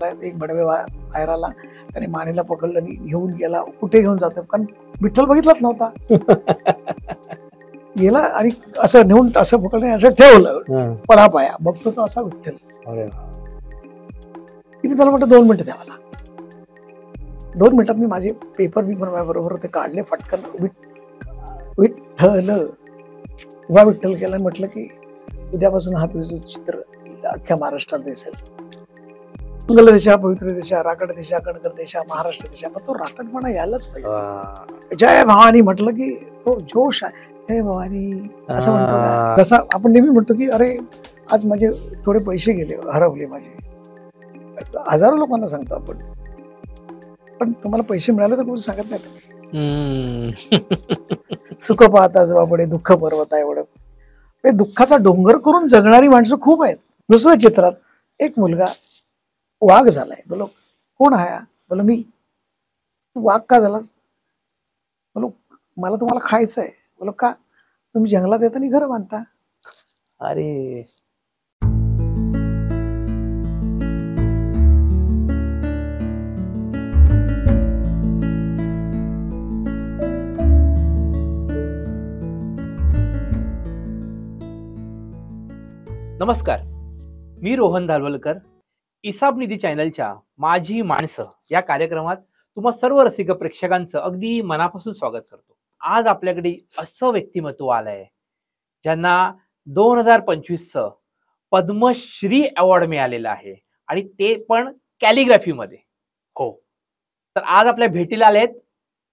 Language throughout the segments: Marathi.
एक बडवे बाहेर आला, त्याने मानेला पकडलं आणि घेऊन गेला. कुठे घेऊन जातो, कारण विठ्ठल बघितलाच नव्हता. गेला आणि असं नेऊन असं पकडलं, असं ठेवलं परापाया. बघतो तो असा विठ्ठल. मी त्याला म्हटलं 2 मिनिटं द्या मला. 2 मिनिटात मी माझे पेपर मी बरोबर ते काढले फटकन. विठ्ठल उभा विठ्ठल केला. म्हटलं की उद्यापासून हा तुझं चित्र अख्ख्या महाराष्ट्राला दिसेल. मंगल देशा, पवित्र देशा, राकड देशा, कणकर देशा, महाराष्ट्र देशा. पण तो राकटपणा यायलाच पाहिजे. जय भवानी म्हटलं की तो जोश आहे. जय भवानी असं म्हणतो. जसं आपण नेहमी म्हणतो की अरे आज माझे थोडे पैसे गेले, हरवले माझे. हजारो लोकांना सांगतो आपण, पण तुम्हाला पैसे मिळाले तर कोणी सांगत नाही तुम्ही. सुख पाहता जवळ पडे दुःख पर्वत एवढं. दुःखाचा डोंगर करून जगणारी माणसं खूप आहेत. दुसऱ्या चित्रात एक मुलगा वाघ झालाय. बोलो कोण आहे? बोलो मी. तू वाघ का झालास? बोलो मला तुम्हाला खायचं आहे. बोलो का? तुम्ही जंगलात येताना घर बांधता. अरे नमस्कार, मी रोहन धालवलकर. इसाब निधी चॅनलच्या माझी माणसं या कार्यक्रमात तुम्हा सर्व रसिक प्रेक्षकांचं अगदी मनापासून स्वागत करतो. आज आपल्याकडे असं व्यक्तिमत्व आलंय ज्यांना 2025चं पद्मश्री अवॉर्ड मिळालेला आहे, आणि ते पण कॅलिग्राफीमध्ये. हो, तर आज आपल्या भेटीला आलेत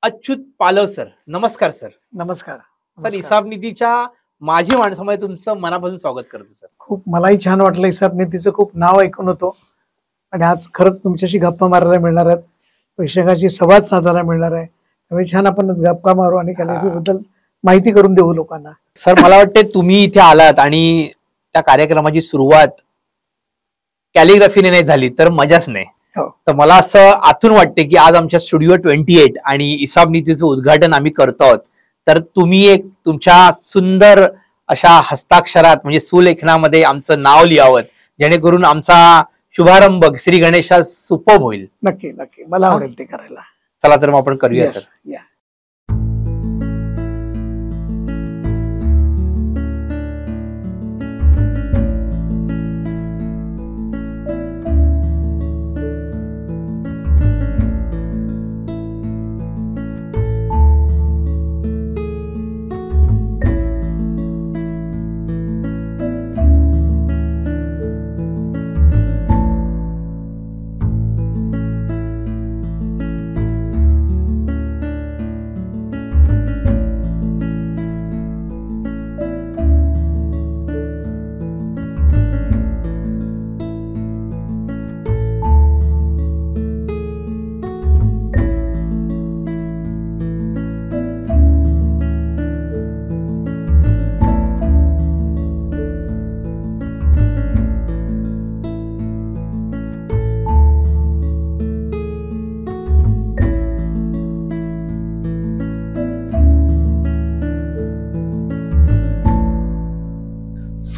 अच्युत पालव सर. नमस्कार सर. नमस्कार सर. इसाब निधीच्या माझी माणसामध्ये तुमचं मनापासून स्वागत करतो सर. खूप मलाही छान वाटलं. इसाब निधीचं खूप नाव ऐकून होतो, आणि आज खरंच तुमच्याशी गप्पा मारायला मिळणार आहेत, प्रेक्षकांशी संवाद साधायला मिळणार आहे. त्यामुळे छान आपण गप्पा मारू आणि कॅलिग्राफी बद्दल माहिती करून देऊ लोकांना. सर, मला वाटते तुम्ही इथे आलात आणि त्या कार्यक्रमाची सुरुवात कॅलिग्राफीने नाही झाली तर मजाच नाही. तर मला असं आतून वाटते की आज आमच्या स्टुडिओ 28 आणि इसाब निधीचं उद्घाटन आम्ही करतो आहोत. तर तुम्ही एक तुमच्या सुंदर अशा हस्ताक्षरात म्हणजे सुलेखनामध्ये आमचं नाव लिहावं, जेणेकरून आमचा शुभारंभ श्री गणेशा सुपब होईल. नक्की नक्की, मला आवडेल ते करायला. चला तर मग आपण करूया सर.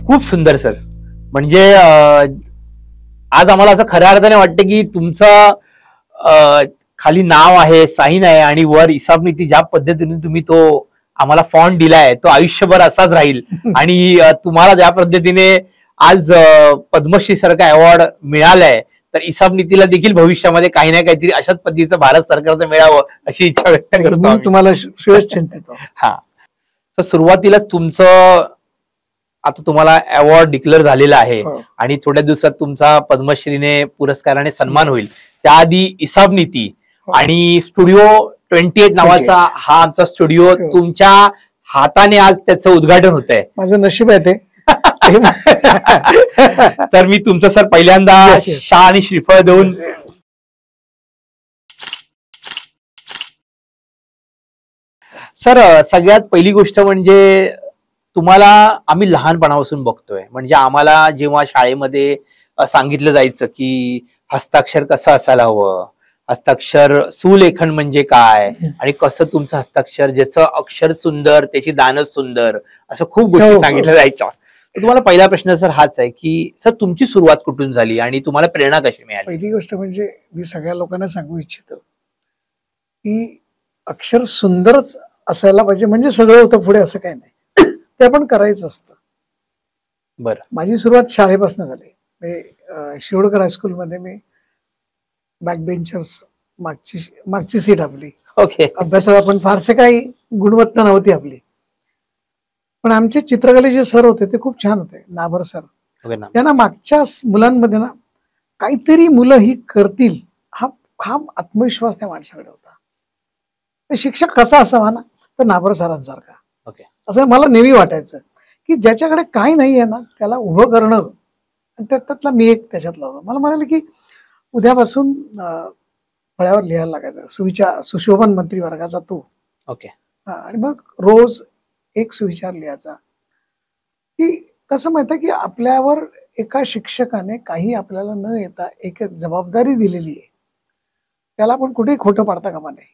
खूप सुंदर सर. म्हणजे आज आम्हाला असं खऱ्या अर्थाने वाटतं की तुमचं खाली नाव आहे, साईन आहे, आणि वर इसाब निधी ज्या पद्धतीने तुम्ही तो आम्हाला फॉन्ट दिलाय तो आयुष्यभर असाच राहील. आणि तुम्हाला ज्या पद्धतीने आज पद्मश्री सारखा अवॉर्ड मिळालाय, तर इसाब निधीला देखील भविष्यामध्ये काही ना काहीतरी अशाच पद्धतीचं भारत सरकारचं मिळावं अशी इच्छा व्यक्त करतो. तुम्हाला शुभेच्छा. हा, तर सुरुवातीलाच तुमचं आता तुम्हाला अवॉर्ड डिक्लेअर झालेला आहे, आणि थोड्या दिवसात तुमचा पद्मश्रीने पुरस्काराने सन्मान होईल. त्याआधी इसाब निधी आणि स्टुडिओ 28 नावाचा हा आमचा स्टुडिओ तुमच्या हाताने आज त्याचं उद्घाटन होत आहे. माझं नशीब आहे ते. तर मी तुमचं सर पहिल्यांदा शाह आणि श्रीफळ देऊन सर, सगळ्यात पहिली गोष्ट म्हणजे तुम्हाला आम्ही लहानपणापासून बघतोय. म्हणजे आम्हाला जेव्हा शाळेमध्ये सांगितलं जायचं की हस्ताक्षर कसं असायला हवं, हस्ताक्षर सुलेखन म्हणजे काय, आणि कसं तुमचं हस्ताक्षर ज्याचं अक्षर सुंदर त्याची दानच सुंदर, असं खूप गोष्टी सांगितल्या जायच्या. तुम्हाला पहिला प्रश्न सर हाच आहे की सर तुमची सुरुवात कुठून झाली आणि तुम्हाला प्रेरणा कशी मिळाली? पहिली गोष्ट म्हणजे मी सगळ्या लोकांना सांगू इच्छितो की अक्षर सुंदरच असायला पाहिजे म्हणजे सगळं होतं पुढे, असं काही नाही. ते आपण करायचं असतं. बरं. माझी सुरुवात शाळेपासून झाली. मी शिरोडकर हायस्कूलमध्ये मी बॅकबेंचर्स, मागची सीट आपली. ओके. अभ्यासात आपण फारसे काही गुणवत्ता नव्हती आपली, पण आमचे चित्रकलेचे सर होते ते खूप छान होते, नाभर सर. ओके ना. त्यांना मागच्या मुलांमध्ये ना काहीतरी मुलं ही करतील हा ठाम आत्मविश्वास त्या माणसाकडे होता. शिक्षक कसा असावा ना, तर नाभर सरांसारखा. ओके. असं मला नेहमी वाटायचं की ज्याच्याकडे काही नाही आहे ना त्याला उभं करणं, आणि त्यातला मी एक त्याच्यातला होतो. मला म्हणाले की उद्यापासून फळ्यावर लिहायला लागायचं, सुशोभन मंत्री वर्गाचा तू. ओके. आणि मग रोज एक सुविचार लिहायचा. की कसं माहिती की आपल्यावर एका शिक्षकाने काही आपल्याला न येता एक जबाबदारी दिलेली आहे, त्याला आपण कुठेही खोटं पाडता कामा नये.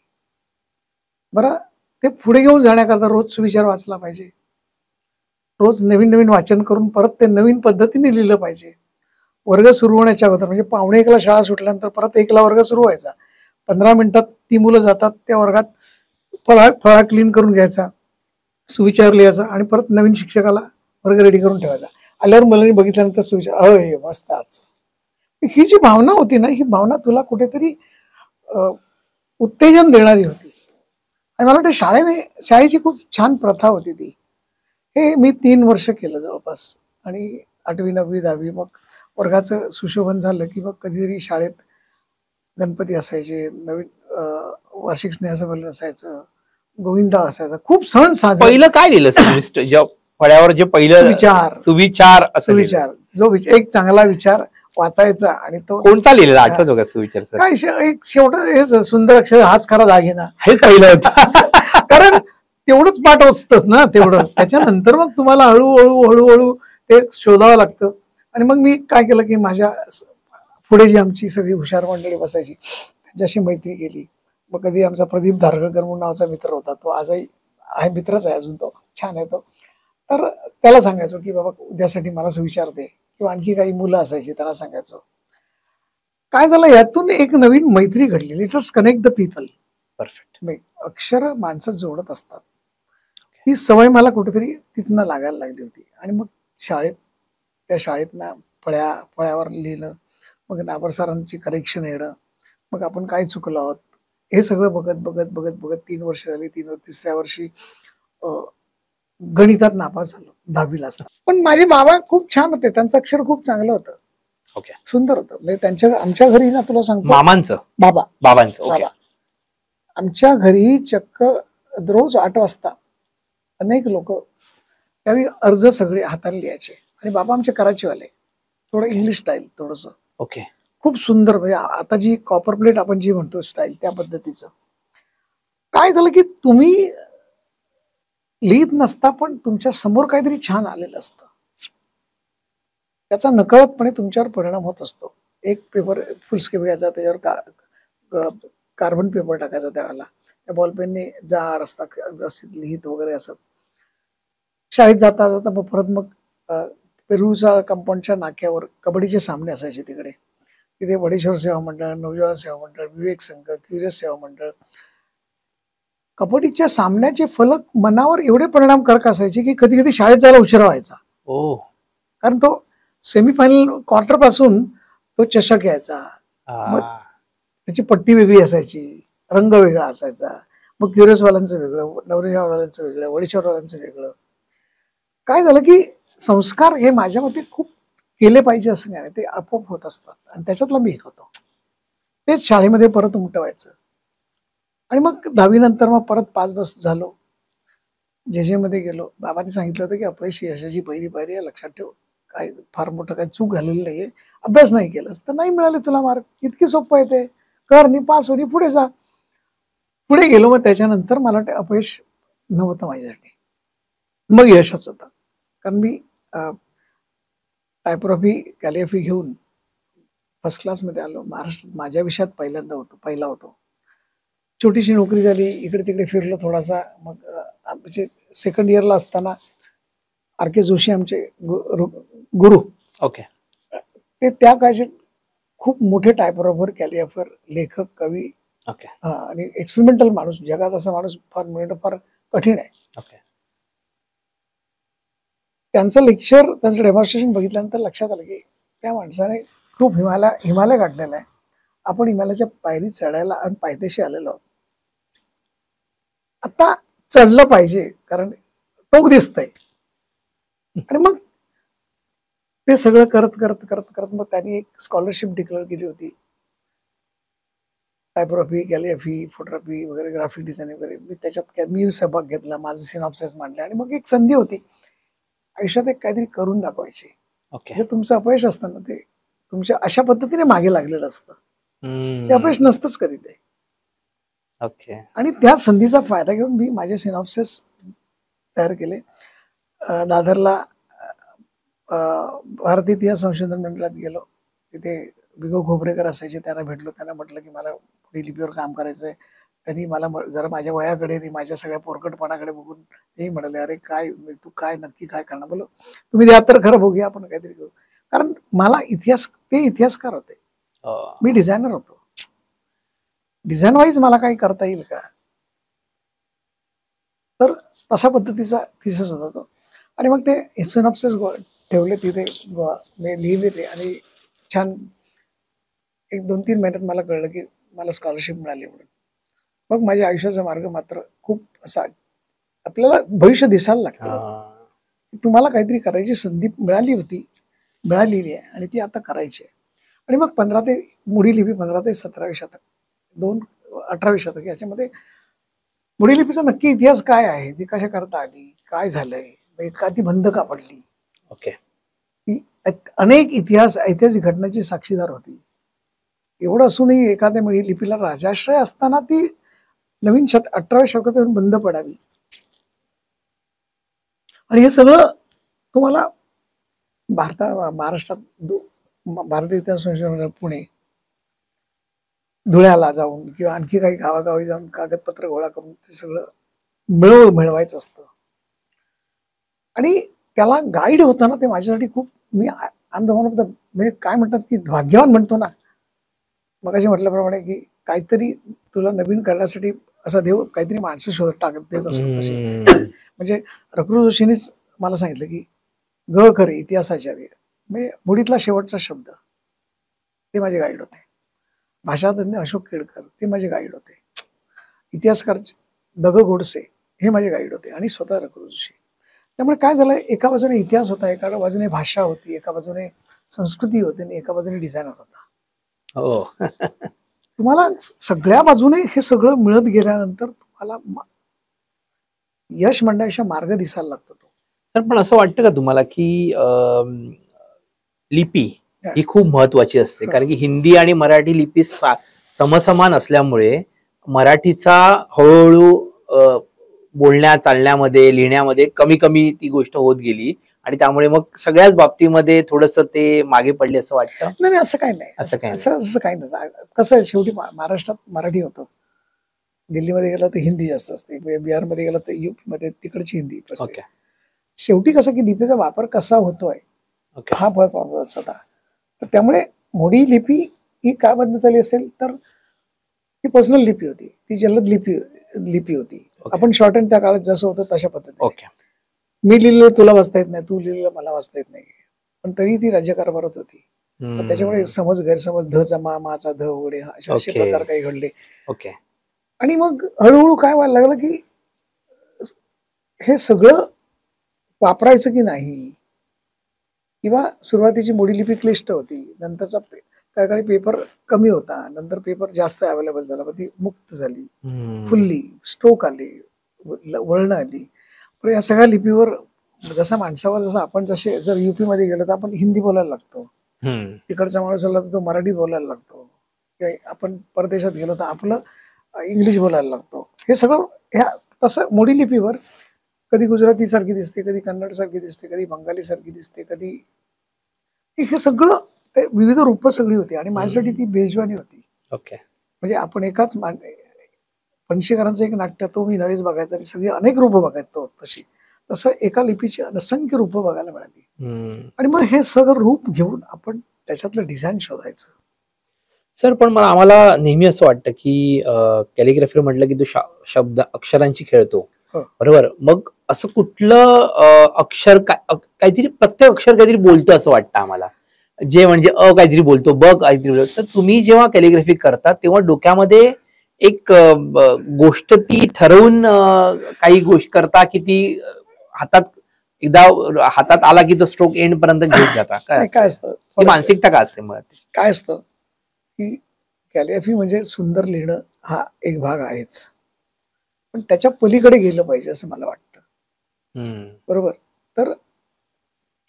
बरं, ते पुढे घेऊन जाण्याकरता रोज सुविचार वाचला पाहिजे, रोज नवीन नवीन वाचन करून परत ते नवीन पद्धतीने लिहिलं पाहिजे. वर्ग सुरू होण्याच्या अगोदर म्हणजे 1:45ला शाळा सुटल्यानंतर परत 1ला वर्ग सुरू व्हायचा. 15 मिनिटात ती मुलं जातात, त्या वर्गात फळा क्लीन करून घ्यायचा, सुविचार लिहायचा आणि परत नवीन शिक्षकाला वर्ग रेडी करून ठेवायचा. आल्यावर मुलांनी बघितल्यानंतर सुविचार, अय मस्त आज. ही जी भावना होती ना, ही भावना तुला कुठेतरी उत्तेजन देणारी होती. आणि मला वाटतं शाळेची खूप छान प्रथा होती ती. हे मी 3 वर्ष केलं जवळपास. आणि 8वी 9वी 10वी मग वर्गाचं सुशोभन झालं की मग कधीतरी शाळेत गणपती असायचे, नवीन वार्षिक स्नेहसंमेलन असायचं, गोविंदा असायचा, खूप सण साजरे. पहिलं काय लिहिलं सर फळ्यावर? जे पहिलं सुविचार जो एक चांगला विचार वाचायचा आणि तो कोणता लिहिलेला आठवतो का सुविचार सर? काय एक शेवट सुंदर अक्षर, हाच खरा दागिना, हेच पहिलं होतं. कारण तेवढंच पाठ असतंच ना तेवढं. त्याच्यानंतर मग तुम्हाला हळूहळू ते शोधावं लागतं. आणि मग मी काय केलं की माझ्या पुढे जी आमची सगळी हुशार मंडळी बसायची त्यांच्याशी मैत्री केली. मग कधी आमचा प्रदीप धारगळकर म्हणून नावाचा मित्र होता, तो आजही आहे, मित्रच आहे अजून, तो छान आहे तो. तर त्याला सांगायचो की बाबा उद्यासाठी मला सुविचार दे, किंवा आणखी काही मुलं असायची त्यांना सांगायचो. काय झालं, यातून एक नवीन मैत्री घडली. Let us connect the people. Perfect. अक्षर माणसं जोडत असतात. ही सवय मला कुठेतरी तिथनं लागायला लागली होती. आणि मग त्या शाळेतनं फळ्यावर लिहिलं, मग नाबर सरांची करेक्शन येणं, मग आपण काय चुकलो आहोत हे सगळं बघत 3 वर्ष झाली. 3-3ऱ्या वर्षी गणितात नापास झालो 10वीला असताना. पण माझे बाबा खूप छान होते, त्यांचं अक्षर खूप चांगलं होतं. ओके. सुंदर होतं. म्हणजे आमच्या घरी ना, तुला सांगतो, मामांचं बाबांचं. ओके. आमच्या घरी चक्क रोज 8 वाजता अनेक लोक त्यावेळी अर्ज सगळे हाताने लिहायचे. आणि बाबा आमचे कराचीवाले, थोडं इंग्लिश स्टाईल थोडस. ओके. खूप सुंदर, म्हणजे आता जी कॉपर प्लेट आपण जी म्हणतो स्टाईल, त्या पद्धतीचं. काय झालं की तुम्ही लिहित नसता पण तुमच्या समोर काहीतरी छान आलेलं असतं, त्याचा नकळतपणे तुमच्यावर परिणाम होत असतो. एक पेपर फुलस्केप घ्यायचा, त्याच्यावर कार्बन पेपर टाकायचा, त्यावेळेला त्या बॉलपेनने जाड असता, व्यवस्थित लिहित वगैरे असत. शाळेत जाता जाता मग परत मग पेरूचा कंपाऊंडच्या नाक्यावर कबड्डीचे सामने असायचे तिथे वडेश्वर सेवा मंडळ, नवजवान सेवा मंडळ, विवेक संघ, क्युरियस सेवा मंडळ. कबड्डीच्या सामन्याचे फलक मनावर एवढे परिणामकारक असायचे की कधी कधी शाळेत जायला उशिरा व्हायचा. कारण तो सेमीफायनल क्वार्टर पासून तो चषक यायचा, मग त्याची पट्टी वेगळी असायची, रंग वेगळा असायचा. मग क्युरियसवाल्यांचं वेगळं, नवरेवाल्यांचं वेगळं, वडेश्वरवाल्यांचं वेगळं. काय झालं की संस्कार हे माझ्या मते खूप केले पाहिजे असं काय नाही, ते आपोआप होत असतात. आणि त्याच्यातला मी एक होतो. तेच शाळेमध्ये परत उमटवायचं. आणि मग 10वी नंतर मग परत 5 बस झालो, जे मध्ये गेलो. बाबांनी सांगितलं होतं की अपयश यशाची पहिली पायरी आहे, लक्षात ठेव. काय फार मोठं काही चूक झालेली नाहीये, अभ्यास नाही केलास तर नाही मिळाले तुला मार्क, इतकी सोपं आहे ते, कर नि पास होणी, पुढे जा. पुढे गेलो. मग त्याच्यानंतर मला वाटतं अपयश नव्हतं माझ्यासाठी, मग यशच होतं. कारण मी टायपोग्राफी कॅलिग्राफी घेऊन फर्स्ट क्लासमध्ये आलो. महाराष्ट्रात माझ्या विषयात पहिला होतो. छोटीशी नोकरी झाली, इकडे तिकडे फिरलो थोडासा. मग आमचे सेकंड इयरला असताना आर के जोशी आमचे गुरु, ओके. ते त्या काळचे खूप मोठे टायपोग्राफर, कॅलिग्राफर, लेखक, कवी ओके. आणि एक्सपेरिमेंटल माणूस. जगात असा माणूस फार मिळणं फार कठीण आहे. ओके. त्यांचं लेक्चर, त्यांचं डेमॉन्स्ट्रेशन बघितल्यानंतर लक्षात आलं की त्या माणसाने खूप हिमालय गाठलेला आहे. आपण हिमालयाच्या पायरी चढायला आणि पायथ्याशी आलेलो आहोत. आता चढलं पाहिजे कारण टोक दिसतंय. आणि मग ते सगळं करत करत करत करत मग त्यांनी एक स्कॉलरशिप डिक्लेअर केली होती. टायपोग्राफी, कॅलिग्राफी, फोटोग्राफी वगैरे, ग्राफिक डिझाईन वगैरे. मी त्याच्यात मी सहभाग घेतला, माझं सिनॉप्सिस मांडले आणि मग एक संधी होती आयुष्यात एक काहीतरी करून दाखवायची. ओके. जे तुमचं अपयश असतं ना, ते तुमच्या अशा पद्धतीने मागे लागलेलं असतं. ते अपयश नसतंच कधी ते. ओके. आणि त्या संधीचा फायदा घेऊन मी माझे सिनॉप्सिस तयार केले. दादरला भारतीय इतिहास संशोधन मंडळात गेलो. तिथे बिगो खोबरेकर असायचे, त्यांना भेटलो. त्यांना म्हटलं की मला पुढे लिपीवर काम करायचंय. त्यांनी मला जरा माझ्या वयाकडे आणि माझ्या सगळ्या पोरकटपणाकडे बघून ते म्हणाले, अरे काय तू काय नक्की काय करणार? बोलो तुम्ही द्या तर खरं, बघूया आपण काहीतरी करू. कारण मला ते इतिहासकार होते, मी डिझायनर होतो. डिझाईन वाईज मला काही करता येईल का? तर तशा पद्धतीचा थिसिस होता तो. आणि मग ते सिनॉप्सिस ठेवले तिथे, मी लिहिले ते. आणि छान एक 2-3 महिन्यात मला कळलं की मला स्कॉलरशिप मिळाली म्हणून. मग माझ्या आयुष्याचा मार्ग मात्र खूप असा, आपल्याला भविष्य दिसायला लागतं. तुम्हाला काहीतरी करायची संधी मिळालेली आहे आणि ती आता करायची आहे. आणि मग 15 ते मोडी लिपी 15 ते 17वे शतक, 18वे शतक, याच्यामध्ये मोडी लिपीचा नक्की इतिहास काय आहे, ती कशा करता आली, काय झालंय, का ती बंद का पडली. ओके. ती अनेक ऐतिहासिक घटनांची साक्षीदार होती. एवढं असूनही एखाद्या मोडी लिपीला राजाश्रय असताना ती नवीन 18व्या शतकात बंद पडावी. आणि हे सगळं तुम्हाला महाराष्ट्रात भारतीय इतिहास संशोधन पुणे, धुळ्याला जाऊन किंवा आणखी काही गावागावी जाऊन कागदपत्र गोळा करून ते सगळं मिळवायचं असतं. आणि त्याला गाईड होताना ते माझ्यासाठी खूप, मी म्हणजे काय म्हणतात की भाग्यवान म्हणतो ना, मगाशी म्हटल्याप्रमाणे की काहीतरी तुला नवीन करण्यासाठी असा देव काहीतरी माणसं शोधत देत असतो. म्हणजे रघुवीर जोशींनीच मला सांगितलं की ग खरे इतिहासाचार्य, म्हणजे मुडीतला शेवटचा शब्द, ते माझे गाईड होते. भाषातज्ञ अशोक केळकर ते माझे गाईड होते. इतिहासकार दग गोडसे हे माझे गाईड होते आणि स्वतः रघुवीर जोशी. त्यामुळे काय झालं, एका बाजूने इतिहास होता, एका बाजूने भाषा होती, एका बाजूने संस्कृती होती आणि एका बाजूने डिझायनर होता. हो. तुम्हाला सगळ्या बाजूने हे सगळं मिळत गेल्यानंतर तुम्हाला यश मंडळाचा मार्ग दिसायला लागतो तो. तर पण असं वाटतं का तुम्हाला की लिपी ही खूप महत्वाची असते? कारण की हिंदी आणि मराठी लिपी समसमान असल्यामुळे मराठीचा हळूहळू बोलण्या चालण्यामध्ये, लिहिण्यामध्ये कमी कमी ती गोष्ट होत गेली आणि त्यामुळे मग सगळ्याच बाबतीमध्ये थोडंसं ते मागे पडले असं वाटतं? नाही, असं काही नाही. असं काही नाही. कसं आहे, शेवटी महाराष्ट्रात मराठी होतं, दिल्लीमध्ये गेलं तर हिंदी जास्त असते, बिहारमध्ये गेलं तर युपी मध्ये तिकडची हिंदी असते. शेवटी कसं की लिपीचा वापर कसा होतोय हा फरक स्वतः. तर त्यामुळे मोडी लिपी ही काय बंद झाली असेल तर ती पर्सनल लिपी होती, ती जलद लिपी होती. आपण शॉर्ट हँड त्या काळात जसं होतं तशा पद्धतीने. मी लिहिलेलं तुला वाचता येत नाही, तू लिहिलेलं मला वाचता येत नाही, पण तरी ती राज्यकारभारात होती. त्याच्यामुळे गैरसमज धचा माचा ध वगैरे असे प्रकार काही घडले. आणि मग हळूहळू काय व्हायला लागलं की हे सगळं वापरायचं की नाही, किंवा सुरुवातीची मोडी लिपी क्लिष्ट होती, नंतरचा काही काळी पेपर कमी होता, नंतर पेपर जास्त अवेलेबल झाला, ती मुक्त झाली, फुलली, स्ट्रोक आले, वळणं आली. पण या सगळ्या लिपीवर जसा माणसावर, जसं आपण जसे जर युपी मध्ये गेलो तर आपण हिंदी बोलायला लागतो, तिकडचा माणूस आला तर तो मराठी बोलायला लागतो, किंवा आपण परदेशात गेलो तर आपलं इंग्लिश बोलायला लागतो. हे सगळं ह्या तसं मोडी लिपीवर कधी गुजराती सारखी दिसते, कधी कन्नड सारखी दिसते, कधी बंगाली सारखी दिसते, कधी, हे सगळं ते विविध रूप सगळी होती. आणि माझ्यासाठी ती बेजवानी होती. म्हणजे आपण एकाच पणशीकरांचं एक नाट्य तो मी नवेच बघायचं आणि सगळी अनेक रूप बघायचो तशी. तसं एका लिपीची असंख्य रूपं बघायला मिळाली. हम्म. आणि मग हे सगळं रूप घेऊन आपण त्याच्यातलं डिझाईन शोधायचं. सर पण मला आम्हाला नेहमी असं वाटतं की कॅलिग्राफी म्हटलं की तो शब्द अक्षरांची खेळतो. हो. बरोबर. मग असं कुठलं अक्षर काहीतरी प्रत्येक अक्षर काहीतरी बोलतं असं वाटतं आम्हाला. जे म्हणजे काहीतरी बोलतो, ब काहीतरी बोलतो. तर तुम्ही जेव्हा कॅलिग्राफी करता तेव्हा डोक्यामध्ये एक गोष्ट ती ठरवून काही गोष्ट करता की ती हातात एकदा हातात आला की तो स्ट्रोक एंड पर्यंत घेत जाता काय नाही, काय असतं? असतं ती मानसिकता का असते मुळात? काय असतं की कॅलिग्राफी म्हणजे सुंदर लिहिणं हा एक भाग आहेच, पण त्याच्या पलीकडे गेलं पाहिजे असं मला वाटतं. बरोबर. तर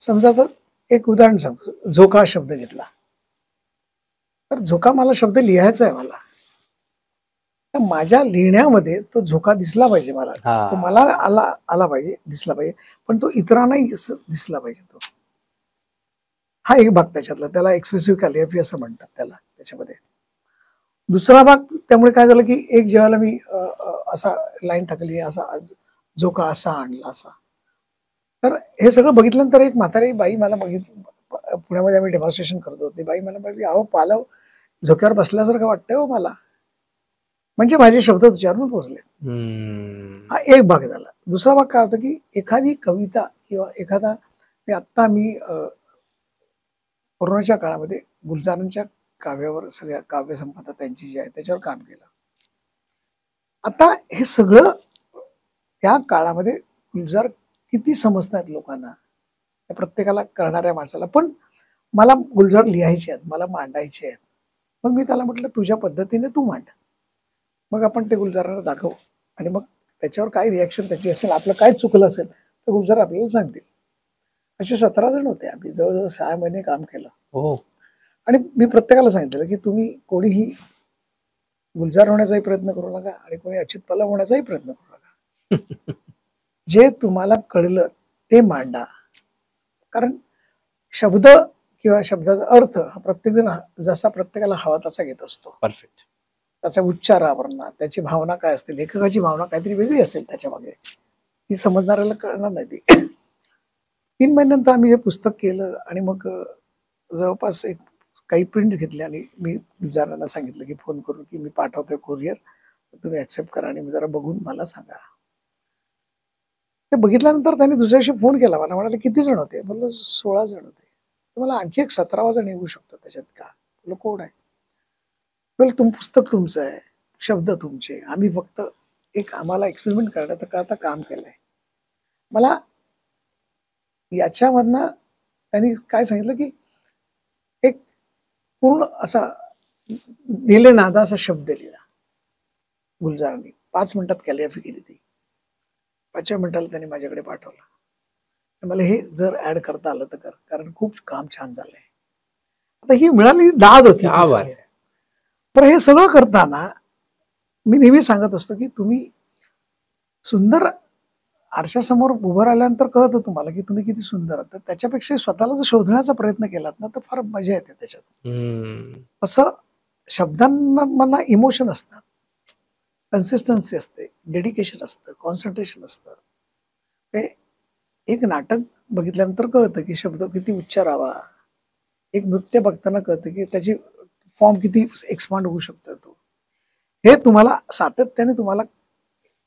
समजा आता एक उदाहरण सांगतो. झोका हा शब्द घेतला, तर झोका मला शब्द लिहायचा आहे मला, तर माझ्या लिहिण्यामध्ये तो झोका दिसला पाहिजे मला. तो मला आला पाहिजे, दिसला पाहिजे, पण तो इतरांनाही दिसला पाहिजे. तो हा एक भाग त्याच्यातला, त्याला एक्सप्रेसिव्ह कॅलिग्राफी असं म्हणतात त्याला. त्याच्यामध्ये दुसरा भाग, त्यामुळे काय झालं की एक जेव्हा मी असा लाईन टाकली, असा आज झोका असा आणला असा, तर हे सगळं बघितल्यानंतर एक म्हातारी बाई मला पुण्यामध्ये आम्ही डेमॉन्स्ट्रेशन करतो. ती बाई मला म्हटली, अहो पालव झोक्यावर बसल्यासारखं वाटतंय हो मला. म्हणजे माझे शब्द तुझ्यावरून पोहोचले. हा एक भाग झाला. दुसरा भाग काय होता की एखादी कविता किंवा एखादा, मी कोरोनाच्या काळामध्ये गुलजारांच्या काव्यावर, सगळ्या काव्यसंपदा त्यांची जी आहे त्याच्यावर काम केलं. आता हे सगळं त्या काळामध्ये गुलजार किती समजतात लोकांना, त्या प्रत्येकाला करणाऱ्या माणसाला. पण मला गुलजार लिहायचे आहेत, मला मांडायचे आहेत. मग मी त्याला म्हटलं तुझ्या पद्धतीने तू मांड. मग आपण ते गुलजारांना दाखवू आणि मग त्याच्यावर काय रिॲक्शन त्याची असेल, आपलं काय चुकलं असेल तर गुलजार आपल्याला सांगतील. असे 17 जण होते. आम्ही जवळजवळ 6 महिने काम केलं. हो. आणि मी प्रत्येकाला सांगितलं की तुम्ही कोणीही गुलजार होण्याचाही प्रयत्न करू नका आणि कोणी अच्युत पल्लव होण्याचाही प्रयत्न करू नका. जे तुम्हाला कळलं ते मांडा. कारण शब्द किंवा शब्दाचा अर्थ हा प्रत्येकजण जसा प्रत्येकाला हवा तसा घेत असतो. परफेक्ट. त्याचा उच्चारावरना त्याची भावना काय असते, लेखकाची भावना काहीतरी वेगळी असेल त्याच्या मागे, ती समजणाऱ्याला कळणार नाही. 3 महिन्यानंतर आम्ही हे पुस्तक केलं आणि मग जवळपास काही प्रिंट घेतले आणि मी गुलजारांना सांगितलं की फोन करून की मी पाठवतोय कुरिअर, तुम्ही ऍक्सेप्ट करा आणि जरा बघून मला सांगा. ते बघितल्यानंतर त्यांनी दुसऱ्या दिवशी फोन केला. मला म्हणाले किती जण होते? बोललो 16 जण होते. मला आणखी एक 17वा जण येऊ शकतो त्याच्यात का? बोललो कोण आहे? बोल पुस्तक तुमचं आहे, शब्द तुमचे, आम्ही फक्त आम्हाला एक्सपेरिमेंट करण्यात आता काम केलंय. मला याच्यामधनं त्यांनी काय सांगितलं की एक पूर्ण असा नीले नादा असा शब्द लिहिला गुलजारांनी. 5 मिनिटात कॅलिग्राफी केली ती. 5व्या मिनिटाला त्यांनी माझ्याकडे पाठवला. मला हे जर ऍड करता आलं तर कर, कारण खूप काम छान झालंय. आता ही मिळाली दाद होती. पण हे सगळं करताना मी नेहमी सांगत असतो की तुम्ही सुंदर आरशासमोर उभं राहिल्यानंतर कळतं तुम्हाला की तुम्ही किती सुंदर आहात. तर त्याच्यापेक्षा स्वतःला जर शोधण्याचा प्रयत्न केलात ना तर फार मजा येते त्याच्यात. असं शब्दांना मला इमोशन असतात, कन्सिस्टन्सी असते, डेडिकेशन असतं, कॉन्सन्ट्रेशन असतं. एक नाटक बघितल्यानंतर कळतं की शब्द किती उच्चारावा. एक नृत्य बघताना कळतं की त्याची फॉर्म किती एक्सपांड होऊ शकतो तो. हे तुम्हाला सातत्याने तुम्हाला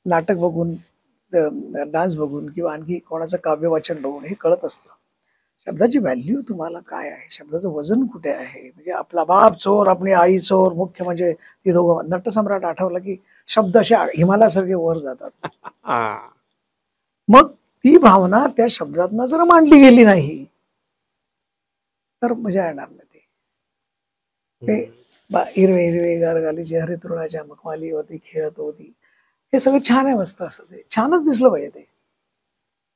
नाटक बघून, डान्स बघून किंवा आणखी कोणाचं काव्य वाचन बघून हे कळत असतं. शब्दाची व्हॅल्यू तुम्हाला काय आहे, शब्दाचं वजन कुठे आहे. म्हणजे आपला बाप चोर, आपली आई चोर, मुख्य म्हणजे ती दोघं. नटसम्राट आठवला की शब्द असे हिमालयासारखे वर जातात. मग ती भावना त्या शब्दातनं जर मांडली गेली नाही तर मजा येणार नाही. ते हिरवे हिरवे गारगालीचे हरे तृणाच्या मखमालीवरती खेळत होती, हे सगळं छान आहे, मस्त असं ते छानच दिसलं पाहिजे. ते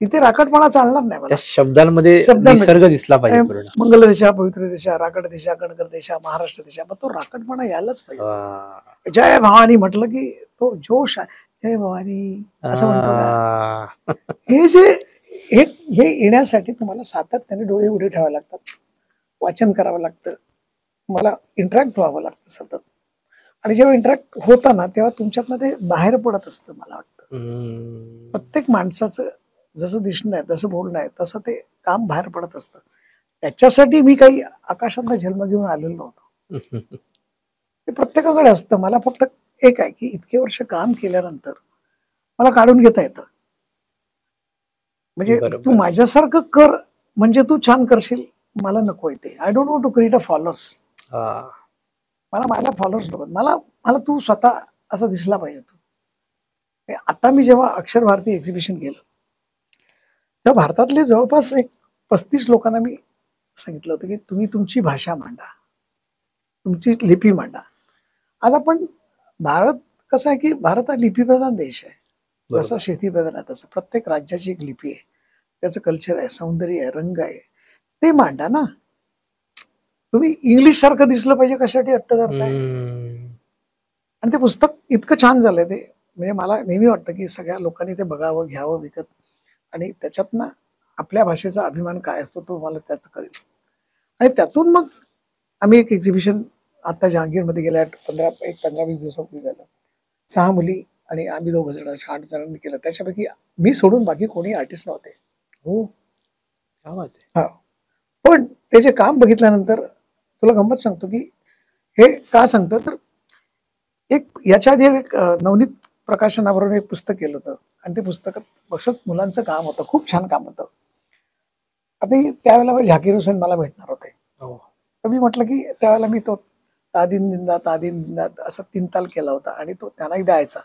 तिथे राकटपणा चालणार नाही. मला शब्दांमध्ये निसर्ग दिसला पाहिजे. मंगल दिशा, पवित्र दिशा, राकट दिशा, कणकर दिशा, महाराष्ट्र दिशा, मग तो राकटपणा यायलाच पाहिजे. जय भवानी म्हटलं की तो जोश आहे, जय भवानी असं म्हणतो. हे जे हे येण्यासाठी तुम्हाला सातत्याने डोळे उघडे ठेवावे लागतात, वाचन करावं लागतं, मला इंटरॅक्ट व्हावं लागतं सतत. आणि जेव्हा इंटरॅक्ट होतं ना तेव्हा तुमच्यातनं ते बाहेर पडत असतं. मला वाटतं प्रत्येक माणसाचं जसं दिसणं आहे, तसं बोलणं आहे, तसं ते काम बाहेर पडत असतं. त्याच्यासाठी मी काही आकाशातला जन्म घेऊन आलेलो नव्हतो. ते प्रत्येकाकडे असतं. मला फक्त एक आहे की इतके वर्ष काम केल्यानंतर मला काढून घेता येतं. म्हणजे तू बरोबर. माझ्यासारखं कर, म्हणजे तू छान करशील, मला नको येते. I don't want to create a followers. हा. मला माझ्या फॉलोअर्स नको. मला मला तू स्वतः असा दिसला पाहिजे तू. आता मी जेव्हा अक्षर भारती एक्झिबिशन केलं, तेव्हा भारतातले जवळपास एक 35 लोकांना मी सांगितलं होतं की तुम्ही तुमची भाषा मांडा, तुमची लिपी मांडा. आज आपण भारत कसं आहे की भारत हा लिपीप्रधान देश आहे. जसा बरोबर. शेतीप्रधान आहे तसं प्रत्येक राज्याची एक लिपी आहे, त्याचं कल्चर आहे, सौंदर्य आहे, रंग आहे. ते मांडा ना. तुम्ही इंग्लिश सारखं दिसलं पाहिजे कशासाठी हट्ट धरताय? आणि ते पुस्तक इतकं छान झालंय ते, म्हणजे मला नेहमी वाटतं की सगळ्या लोकांनी ते बघावं, घ्यावं विकत, आणि त्याच्यातनं आपल्या भाषेचा अभिमान काय असतो तो मला त्याच कळेल. आणि त्यातून मग आम्ही एक एक्झिबिशन आता जहांगीरमध्ये गेल्या 15-20 दिवसापूर्वी झालं. 6 मुली आणि आम्ही 2 जण, अशा 8 जणांनी केलं. त्याच्यापैकी मी सोडून बाकी कोणी आर्टिस्ट नव्हते. हो, क्या बात आहे. हा. पण त्याचे काम बघितल्यानंतर तुला गंमत सांगतो की हे का सांगतो तर एक याच्या आधी एक नवनीत प्रकाशनाबरोबर एक पुस्तक केलं होतं, आणि ते पुस्तकात असंच मुलांचं काम होतं, खूप छान काम होतं. आणि त्यावेळेला झाकीर हुसेन मला भेटणार होते. हो. तर मी म्हटलं की त्यावेळेला मी तो तादीन दिंदा तादीन दिंदा असा 3 ताल केला होता, आणि तो त्यांनाही द्यायचा.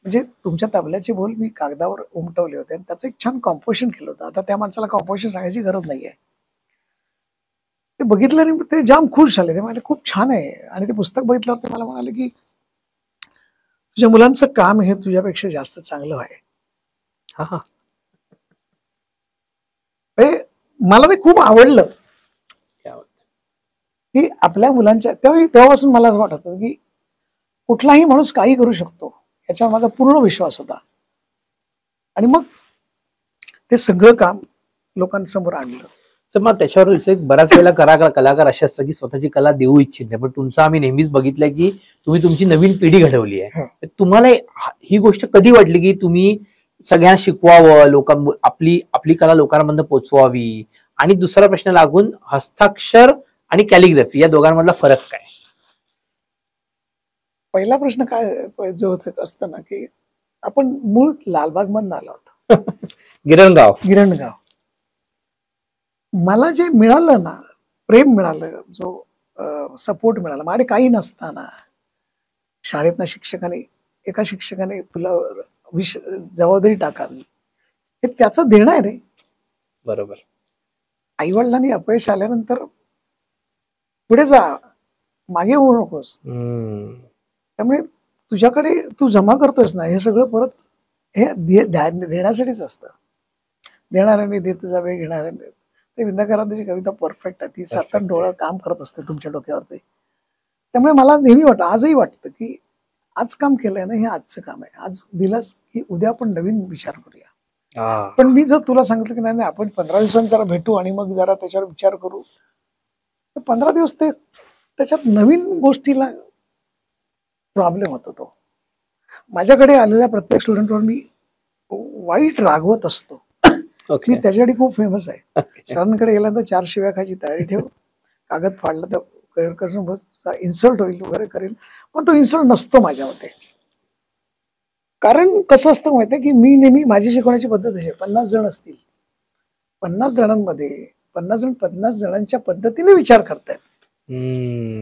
म्हणजे तुमच्या तबल्याचे बोल मी कागदावर उमटवले होते आणि त्याचं एक छान कॉम्पोजिशन केलं होतं. आता त्या माणसाला कॉम्पोजिशन सांगायची गरज नाहीये. ते बघितलं आणि ते जाम खुश झाले. ते म्हणाले खूप छान आहे. आणि ते पुस्तक बघितल्यावर ते मला म्हणाले की तुझ्या मुलांचं काम हे तुझ्यापेक्षा जास्त चांगलं आहे. हा हा. मला ते खूप आवडलं क्या बात. की आपल्या मुलांच्या तेव्हापासून मला असं वाटत होतं की कुठलाही माणूस काही करू शकतो, याचा माझा पूर्ण विश्वास होता. आणि मग ते सगळं काम लोकांसमोर आणलं. तर मग त्याच्यावर बऱ्याच वेळेला कलाकार असे असतात की स्वतःची कला देऊ इच्छित नाही, पण तुमचं आम्ही नेहमीच बघितलंय की तुम्ही तुमची नवीन पिढी घडवली आहे. हो. तर तुम्हाला ही गोष्ट कधी वाटली की तुम्ही सगळ्यांना शिकवावं, आपली आपली कला लोकांपर्यंत पोचवावी? आणि दुसरा प्रश्न लागून, हस्ताक्षर आणि कॅलिग्राफी या दोघांमधला फरक काय? पहिला प्रश्न काय जो असतं ना की आपण मूळ लालबाग मधून आलो होतो. गिरणगाव. मला जे मिळालं ना, प्रेम मिळालं, जो सपोर्ट मिळाला, माझ्याकडे काही नसताना शाळेतनं एका शिक्षकाने तुला जबाबदारी टाकावी, हे त्याचं देणं आहे रे. बरोबर. आई वडिलांनी अपयश आल्यानंतर पुढे जा, मागे होऊ नकोस. त्यामुळे तुझ्याकडे तू जमा करतोयस ना, हे सगळं परत हे देण्यासाठीच असतं. देणाऱ्याने देत जावे, घेणाऱ्याने. ते विंदा करांची कविता परफेक्ट आहे. ती सातन डोळं काम करत असते तुमच्या डोक्यावरती. त्यामुळे मला नेहमी वाटतं, आजही वाटतं की आज काम केलंय ना, हे आजचं काम आहे. आज दिलंस की उद्या आपण नवीन विचार करूया. पण मी जर तुला सांगितलं की नाही आपण 15 दिवसांनी जरा भेटू आणि मग जरा त्याच्यावर विचार करू, तर 15 दिवस ते त्याच्यात नवीन गोष्टीला प्रॉब्लेम होतो. तो माझ्याकडे आलेल्या प्रत्येक स्टुडंटवर मी वाईट रागवत असतो. मी त्याच्यासाठी खूप फेमस आहे. सरांकडे गेल्यानंतर 4 शिव्या खायची तयारी ठेव, कागद फाडलं तर इन्सल्ट होईल वगैरे करेल, पण तो इन्सल्ट नसतो माझ्या मते. कारण कसं असतं माहितीये की मी नेहमी माझी शिकवण्याची पद्धत अशी आहे, 50 जण असतील, 50 जणांमध्ये 50 जणांच्या पद्धतीने विचार करतायत,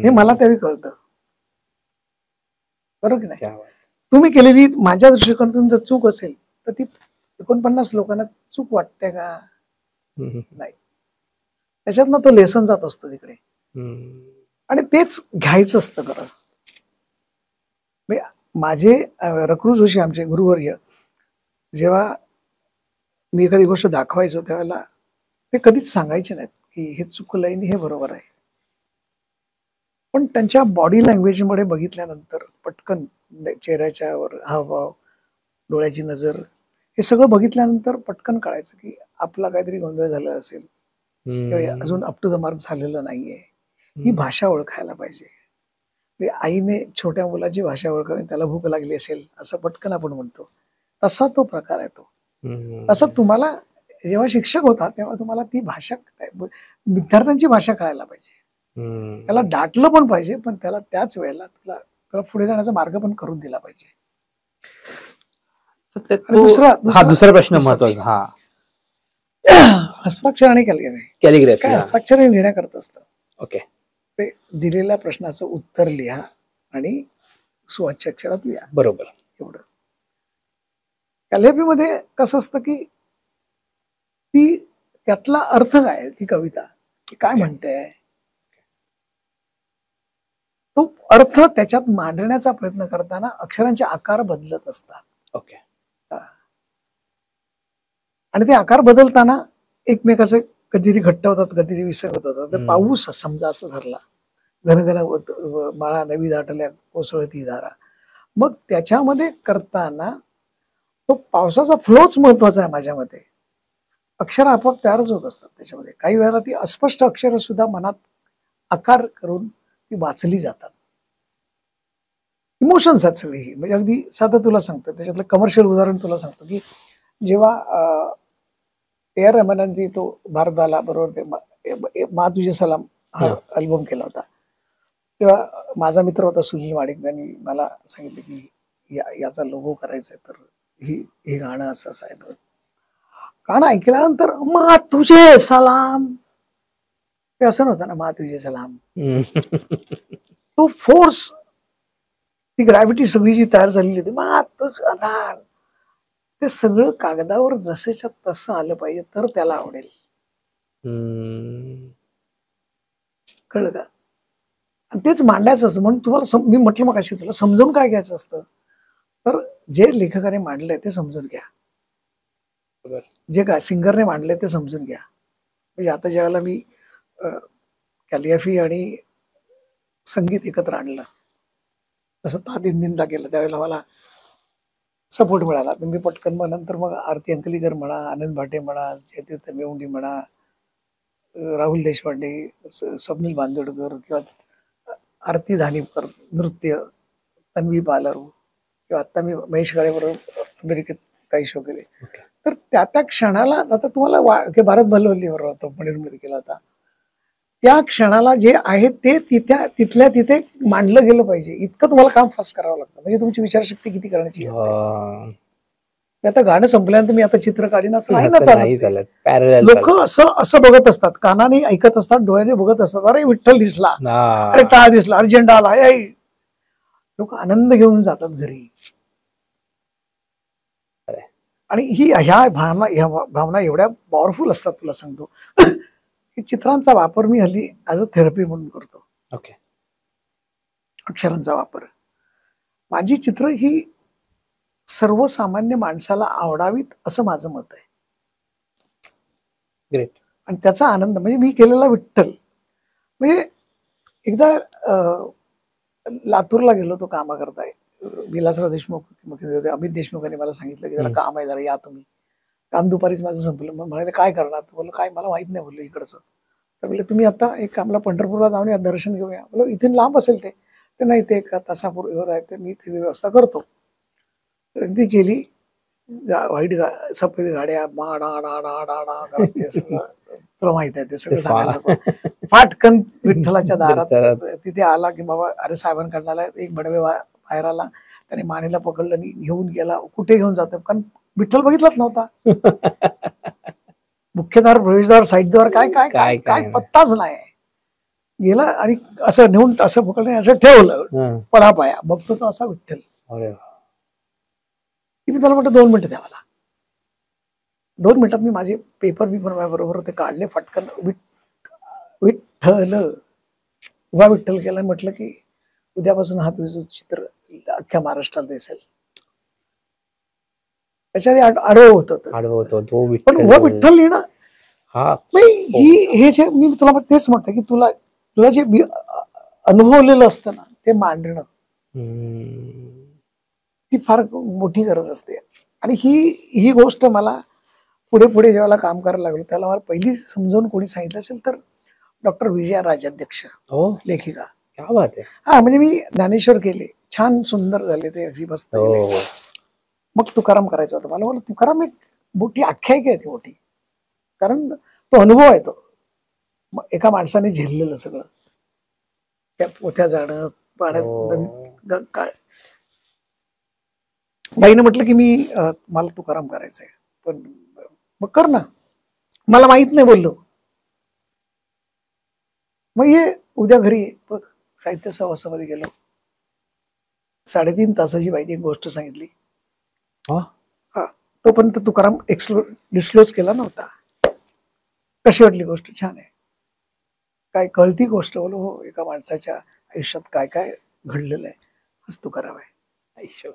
हे मला त्यावेळी कळतं. बरोबर की नाही? तुम्ही केलेली माझ्या दृष्टिकोनातून जर चूक असेल तर ती 49 लोकांना चूक वाटते का? नाही. त्याच्यातनं तो लेसन जात असतो तिकडे, आणि तेच घ्यायचं असतं. खरं माझे रकृ जोशी आमचे गुरुवर्य, जेव्हा मी एखादी गोष्ट दाखवायचो त्यावेळेला ते कधीच सांगायचे नाहीत की हे चुकलंय आणि हे बरोबर आहे. पण त्यांच्या बॉडी लँग्वेजमुळे बघितल्यानंतर पटकन चेहऱ्याच्या वर हावभाव, डोळ्याची नजर, हे सगळं बघितल्यानंतर पटकन कळायचं की आपला काहीतरी गोंधळ झाला असेल किंवा अजून अप टू द मार्क झालेलं नाहीये. ही भाषा ओळखायला पाहिजे. आईने छोट्या मुलाची भाषा ओळखावी, त्याला भूक लागली असेल असं पटकन आपण म्हणतो, तसा तो प्रकार आहे तो. तसं तुम्हाला जेव्हा शिक्षक होता तेव्हा तुम्हाला ती भाषा विद्यार्थ्यांची भाषा कळायला पाहिजे. त्याला डाटलं पण पाहिजे, पण त्याला त्याच वेळेला त्याला पुढे जाण्याचा मार्ग पण करून दिला पाहिजे. आणि दुसरा प्रश्न महत्वाचा. हा, हस्ताक्षर आणि कॅलिग्राफी. काय हस्ताक्षर हे लिहिण्याकरता असतं. ओके. ते दिलेल्या प्रश्नाचं उत्तर लिहा आणि सुवाच्य अक्षरात लिहा, बरोबर. एवढं. कॅलिग्राफीमध्ये कसं असतं की ती त्यातला अर्थ काय, ती कविता ती काय म्हणते, तो अर्थ त्याच्यात मांडण्याचा प्रयत्न करताना अक्षरांचे आकार बदलत असतात. ओके. आणि ते आकार बदलताना एकमेकाचे कधीतरी घट्ट होतात, कधीतरी विसंगत होतात. तर पाऊस समजा असं धरला, घनघन माळा नवी दाटल्या कोसळती धारा, मग त्याच्यामध्ये करताना तो पावसाचा फ्लोच महत्वाचा आहे माझ्या मते. अक्षर आपोआप तयारच होत असतात त्याच्यामध्ये. काही वेळेला ती अस्पष्ट अक्षर सुद्धा मनात आकार करून ती वाचली जातात. इमोशन्स आहेत सगळी ही. म्हणजे अगदी साधं तुला सांगतो, त्याच्यातलं कमर्शियल उदाहरण तुला सांगतो की जेव्हा ए आर रहमानांनी तो भारतवाला बरोबर ते मा तुझे सलाम हा अल्बम केला होता, तेव्हा माझा मित्र होता सुनील वाडिक, त्यांनी मला सांगितलं की याचा लोगो करायचा आहे, तर हे गाणं असं असं आहे. गाणं ऐकल्यानंतर मा तुझे सलाम, ते असं नव्हतं ना, मा तुझे सलाम. तो फोर्स, ती ग्रॅव्हिटी सगळी जी तयार झालेली होती, मा तुझं आधार, ते सगळं कागदावर जसेच्या तसं आलं पाहिजे तर त्याला आवडेल. कळलं का? आणि तेच मांडायचं असतं. म्हणून तुम्हाला मी म्हटलं मग अशी तुला समजून काय घ्यायचं असतं, तर जे लेखकाने मांडलंय ते समजून घ्या, जे सिंगरने मांडलंय ते समजून घ्या. म्हणजे आता ज्यावेळेला मी कॅलिग्राफी आणि संगीत एकत्र आणलं, तसं तादिंदिंदा केलं, त्यावेळेला मला सपोर्ट मिळाला. मी पटकन मग नंतर मग आरती अंकलीकर म्हणा, आनंद भाटे म्हणा, जयतीर्थ मेवुंडी म्हणा, राहुल देशपांडे, स्वप्नील बांदोडकर किंवा आरती धानीकर नृत्य, तन्वी पालर, किंवा आता मी महेश काळेबरोबर अमेरिकेत काही शो केले. तर त्या क्षणाला, आता तुम्हाला भारत भलवल्लीवर होता पणीरमध्ये केला होता, त्या क्षणाला जे आहे ते तिथल्या तिथे मांडलं गेलं पाहिजे. इतकं तुम्हाला काम फास्ट करावं लागतं. म्हणजे तुमची विचारशक्ती किती करण्याची असते. आता गाणं संपल्यानंतर मी आता चित्र काढीन असं नाही ना चालत. लोक असं बघत असतात, कानाने ऐकत असतात, डोळ्याने बघत असतात, अरे विठ्ठल दिसला, अरे टाळ दिसला, अरे झेंडा आला. लोक आनंद घेऊन जातात घरी. आणि ह्या भावना एवढ्या पॉवरफुल असतात, तुला सांगतो. चित्रांचा वापर मी हल्ली ऍज अ थेरपी म्हणून करतो. ओके. अक्षरांचा वापर, माझी चित्र ही सर्वसामान्य माणसाला आवडावीत असं माझं मत आहे. ग्रेट. आणि त्याचा आनंद म्हणजे मी केलेला विठ्ठल. म्हणजे एकदा लातूरला गेलो होतो कामाकरता, विलासराव देशमुख मुख्यमंत्री होते, अमित देशमुखांनी मला सांगितलं की जरा काम आहे, जरा या तुम्ही. काम दुपारीच माझं संपलं. मग म्हणाले काय करणार, बोललो काय मला माहित नाही, बोललो इकडचं. तर बोलले तुम्ही आता एक कामला पंढरपूरला जाऊन या, दर्शन घेऊन या. बोललो इथून लांब असेल ते नाही, ते एका तासापूर्वीवर आहे, ते मी ती व्यवस्था करतो. अगदी केली. व्हाईट सफेद गाड्या तुला माहित आहे ते सगळं सांगायला. फाटकन विठ्ठलाच्या दारात तिथे आला की बाबा अरे साहेबांकडला एक बडवे बाहेर आला, त्याने मानेला पकडलं आणि घेऊन गेला. कुठे घेऊन जातो, कारण विठ्ठल बघितलाच नव्हता. मुख्यद्वार, प्रवेशद्वार, साईडद्वार काय काय काय काय पत्ताच नाही. गेला आणि असं नेऊन असं पकडलं, असं ठेवलं पळापाया. बघतो तो असा विठ्ठल. मी त्याला म्हटलं 2 मिनिटं द्या मला. 2 मिनिटात मी माझे पेपर बरोबर ते काढले, फटकन विठ्ठल उभा विठ्ठल केला. म्हटलं की उद्यापासून हा तुझं चित्र अख्ख्या महाराष्ट्राला दिसेल. त्याच्या आडवं होतं, पण उभा विठ्ठल लिहिणं हे जे मी तुला तेच म्हणतो की तुला जे अनुभवलेलं असतं ना, ते मांडणं ती फार मोठी गरज असते. आणि ही गोष्ट मला पुढे जेव्हा काम करायला लागलो, त्याला मला पहिली समजावून कोणी सांगितलं असेल तर डॉक्टर विजया राजाध्यक्ष, लेखिका. हा, म्हणजे मी ज्ञानेश्वर केले, छान सुंदर झाले ते, अगदी मस्त. मग तुकाराम करायचं होतं मला. तुकाराम एक मोठी आख्यायिका आहे ती मोठी. कारण तो अनुभव आहे तो. एका माणसाने झेललेलं सगळं, त्या पोथ्या जाणं, पाण्यात नदीत बाईने म्हटलं की मला तुकाराम करायचंय, पण मग कर ना, मला माहित नाही बोललो. मग ये उद्या घरी ये. बघ साहित्य सहवासामध्ये गेलो, 3.5 तासाची बाईने एक गोष्ट सांगितली. तोपर्यंत तुकाराम डिस्क्लोज केला नव्हता. कशी वाटली गोष्ट? छान आहे. काय कळती गोष्ट? बोलो हो, एका माणसाच्या आयुष्यात काय काय घडलेलं आहे हाच तुकाराम आहे.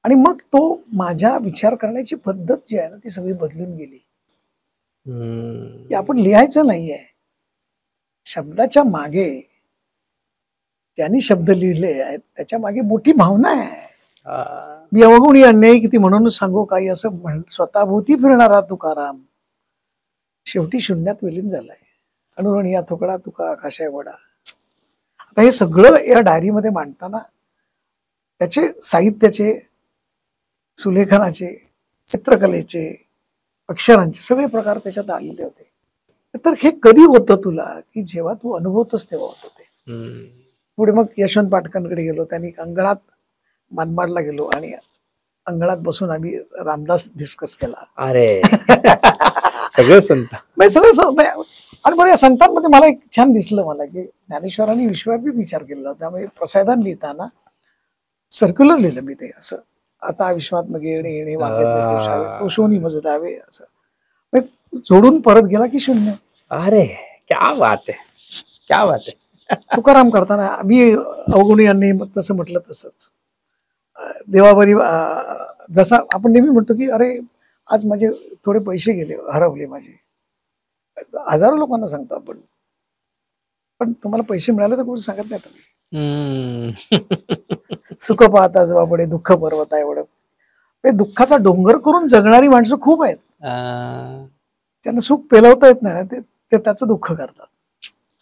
आणि मग तो माझ्या विचार करण्याची पद्धत जी आहे ना ती सगळी बदलून गेली. की आपण लिहायचं नाहीये, शब्दाच्या मागे ज्यांनी शब्द लिहिले आहेत त्याच्या मागे मोठी भावना आहे. मी अवगुणी अन्यायी किती म्हणून सांगू काही असं स्वतःभोवती फिरणारा तुकाराम शेवटी शून्यात विलीन झालाय. अनुरण या थोकडा तुका आकाशाय वडा. आता हे सगळं या डायरीमध्ये मांडताना त्याचे साहित्याचे, सुलेखनाचे, चित्रकलेचे, अक्षरांचे सगळे प्रकार त्याच्यात आलेले होते. तर हे कधी होतं तुला की जेव्हा तू अनुभवतोस तेव्हा होतं ते. पुढे मग यशवंत पाटकांकडे गेलो, त्यांनी अंगणात मनमाडला गेलो आणि अंगणात बसून आम्ही रामदास डिस्कस केला. अरे सगळं संत आणि बरं या संतांमध्ये मला एक छान दिसलं मला की ज्ञानेश्वरांनी विश्वव्यापी विचार केलेला होता. त्यामुळे प्रसादान लिहिताना सर्क्युलर लिहिलं मी ते असं, आता विश्वात्मक येणे येणे वाग्यज्ञ दिवसावे तो शोनी मज दावे, असं जोडून परत गेला की शून्य. अरे क्या बात आहे, क्या बात आहे. तुकाराम करताना मी अवगुणी यांनी तसं म्हटलं तसंच देवावरी जसा आपण नेहमी म्हणतो की अरे आज माझे थोडे पैसे गेले, हरवले माझे. हजारो लोकांना सांगतो आपण, पण तुम्हाला पैसे मिळाले तर कोणी सांगत नाही तुम्ही. सुख पाहता जवळ पडे दुःख पर्वता एवढं. दुःखाचा डोंगर करून जगणारी माणसं खूप आहेत. त्यांना सुख पेलवता येत नाही, ते त्याचं दुःख करतात.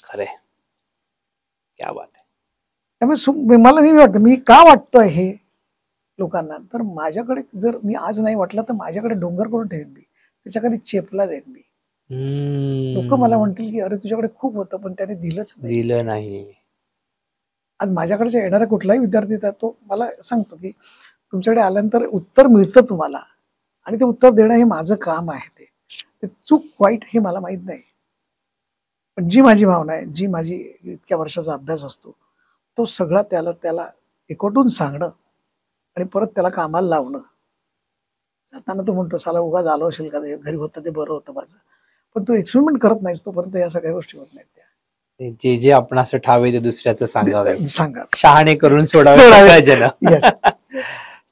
खरे क्या बात आहे. त्यामुळे सुख मला नेहमी वाटतं मी का वाटतोय हे लोकांना, तर माझ्याकडे जर मी आज नाही वाटलं तर माझ्याकडे डोंगर करून ठेवेन मी, त्याच्याखाली चेपला जाईल मी. लोक मला म्हणतील की अरे तुझ्याकडे खूप होतं पण त्याने दिलं नाही. आज माझ्याकडच्या येणारा कुठलाही विद्यार्थी तो मला सांगतो की तुमच्याकडे आल्यानंतर उत्तर मिळतं तुम्हाला, आणि ते उत्तर देणं हे माझं काम आहे. ते चूक वाईट हे मला माहित नाही, पण जी माझी भावना आहे, जी माझी इतक्या वर्षाचा अभ्यास असतो, तो सगळा त्याला एकवटून सांगणं आणि परत त्याला कामाला लावणं. जाताना तो म्हणतो साला उगा झालो असेल का, घरी होतं ते बरं होतं माझं, पण तू एक्सपेरिमेंट करत नाहीस तोपर्यंत या सगळ्या गोष्टी होत नाहीत. त्या जे आपण असं ठावे ते दुसऱ्याचं सांगा, शहाणे करून सोडावे.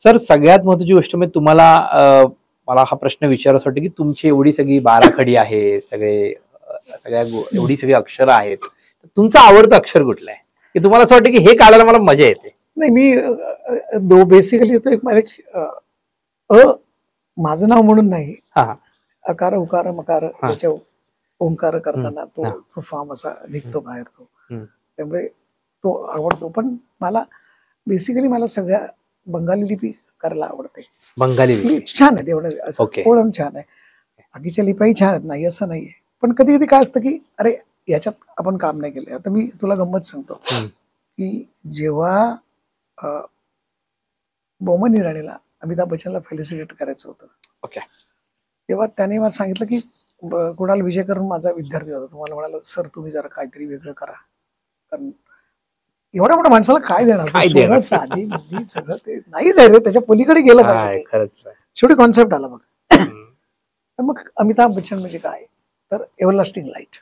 सर सगळ्यात महत्वाची गोष्ट म्हणजे तुम्हाला मला हा प्रश्न विचारायचा वाटतं की तुमची एवढी सगळी बाराखडी आहे, सगळ्या एवढी सगळी अक्षरं आहेत, तुमचं आवडतं अक्षर कुठलं आहे की तुम्हाला असं वाटतं की हे काढायला मला मजा येते? नाही, मी बेसिकली तो एक माझं नाव म्हणून नाही, अकार उकार मकार त्याच्या ओंकार करताना तो फॉर्म असा निघतो बाहेर, त्यामुळे तो आवडतो. पण मला बेसिकली मला सगळ्या बंगाली लिपी करायला आवडते. बंगाली छान आहे तेवढं, ओळख छान आहे. बाकीच्या लिपाही छान आहेत, नाही असं नाहीये, पण कधी कधी काय असतं की अरे याच्यात आपण काम नाही केलं. आता मी तुला गंमत सांगतो की जेव्हा बोमन इराणीला अमिताभ बच्चनला फेलिसिटेट करायचं होतं, तेव्हा त्याने मला सांगितलं की कुणाल विजयकर माझा विद्यार्थी होता, तुम्हाला म्हणाला सर तुम्ही जरा काहीतरी वेगळं करा, कारण एवढ्या मोठ्या माणसाला काय देणार, आधी बुद्धी सगळं ते नाहीच आहे रे, त्याच्या पलीकडे गेलं पाहिजे. शेवटी कॉन्सेप्ट आला बघ. तर मग अमिताभ बच्चन म्हणजे काय, तर एव्हरलास्टिंग लाईट.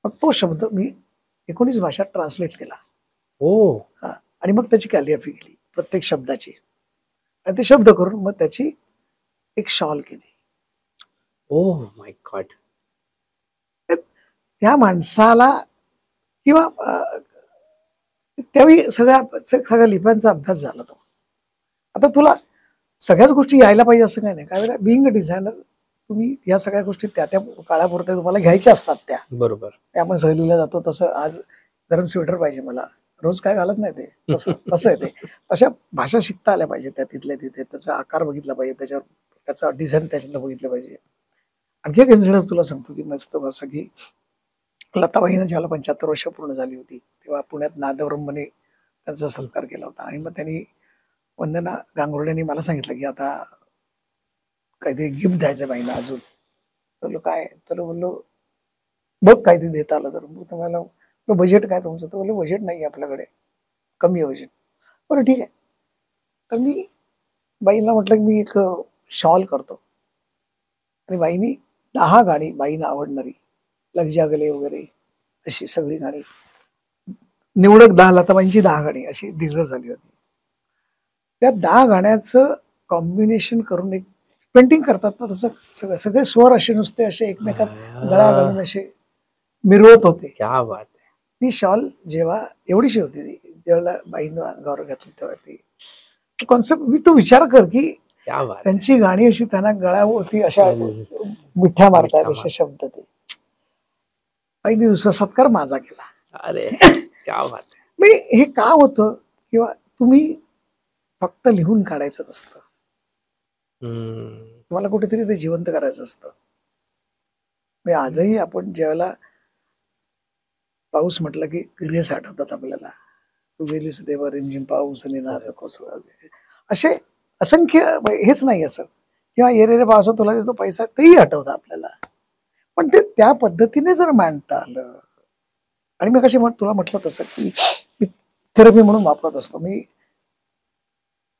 मग तो शब्द मी 19 भाषात ट्रान्सलेट केला. आणि मग त्याची कॅलिग्राफी केली प्रत्येक शब्दाची, आणि ते शब्द करून मग त्याची एक शॉल केली. Oh my God. त्या माणसाला किंवा त्यावेळी सगळ्या लिप्यांचा अभ्यास झाला तो. आता तुला सगळ्याच गोष्टी यायला पाहिजे असं काही नाही. काय वेळेला बिंग डिझायनर तुम्ही या सगळ्या गोष्टी त्या काळापुरत्या तुम्हाला घ्यायच्या असतात. त्या बरोबर ते आपण सहलीला जातो तसं आज गरम स्वेटर पाहिजे मला, रोज काय घालत नाही ते, तसं आहे ते. तशा भाषा शिकता आल्या पाहिजे त्या तिथल्या तिथे, त्याचा आकार बघितला पाहिजे, त्याच्यावर त्याचा डिझाईन त्याच्यातलं बघितलं पाहिजे. आणखी एक इन्सिडन्स तुला सांगतो की मस्त असं की लताबाईनं ज्याला 75 वर्ष पूर्ण झाली होती तेव्हा पुण्यात नादब्रह्मने त्यांचा सत्कार केला होता. आणि मग त्यांनी वंदना गांगुर्डेंनी मला सांगितलं की आता काहीतरी गिफ्ट द्यायचं बाईला अजून. तर काय तर बोललो बघ काहीतरी देता आलं तर. मग तुम्हाला बजेट काय तुमचं? तर बोललो बजेट नाही आपल्याकडे, कमी आहे बजेट. बरं ठीक आहे. तर मी बाईला म्हटलं की मी एक शॉल करतो. आणि बाईनी 10 गाणी बाईंना आवडणारी लग जा गले वगैरे अशी सगळी गाणी निवडक 10 लताबाईंची 10 गाणी अशी डिलिव्हर झाली होती. त्या 10 गाण्याचं कॉम्बिनेशन करून एक पेंटिंग करतात ना तसं सगळे सगळे स्वर असे नुसते असे एकमेकात गळा घालून असे मिरवत होते. क्या बात आहे. ती शॉल जेव्हा एवढीशी होती ती जेव्हा बाईनं अंगावर घातली तेव्हा ती कॉन्सेप्ट मी तू विचार कर की क्या बात आहे. त्यांची गाणी अशी त्यांना गळ्यावरती अशा मिठ्या मारतात असे शब्द ते. बाईने दुसरा सत्कार माझा केला. अरे क्या बात आहे. मी हे का होतं किंवा तुम्ही फक्त लिहून काढायचं नसतं, तुम्हाला कुठेतरी ते जिवंत करायचं असतं. मी आजही आपण ज्यावेळेला पाऊस म्हटलं की गिर्यस आठवतात आपल्याला. तू गेलीस देवा रिमझिम पाऊस आणि नाद कोसळा असे असंख्य हेच नाही असं किंवा येरेरे पावसा तुला देतो पैसा तेही आठवतं आपल्याला. पण ते त्या पद्धतीने जर मांडता आलं आणि मी कशी तुला म्हटलं तसं की थेरपी म्हणून वापरत असतो मी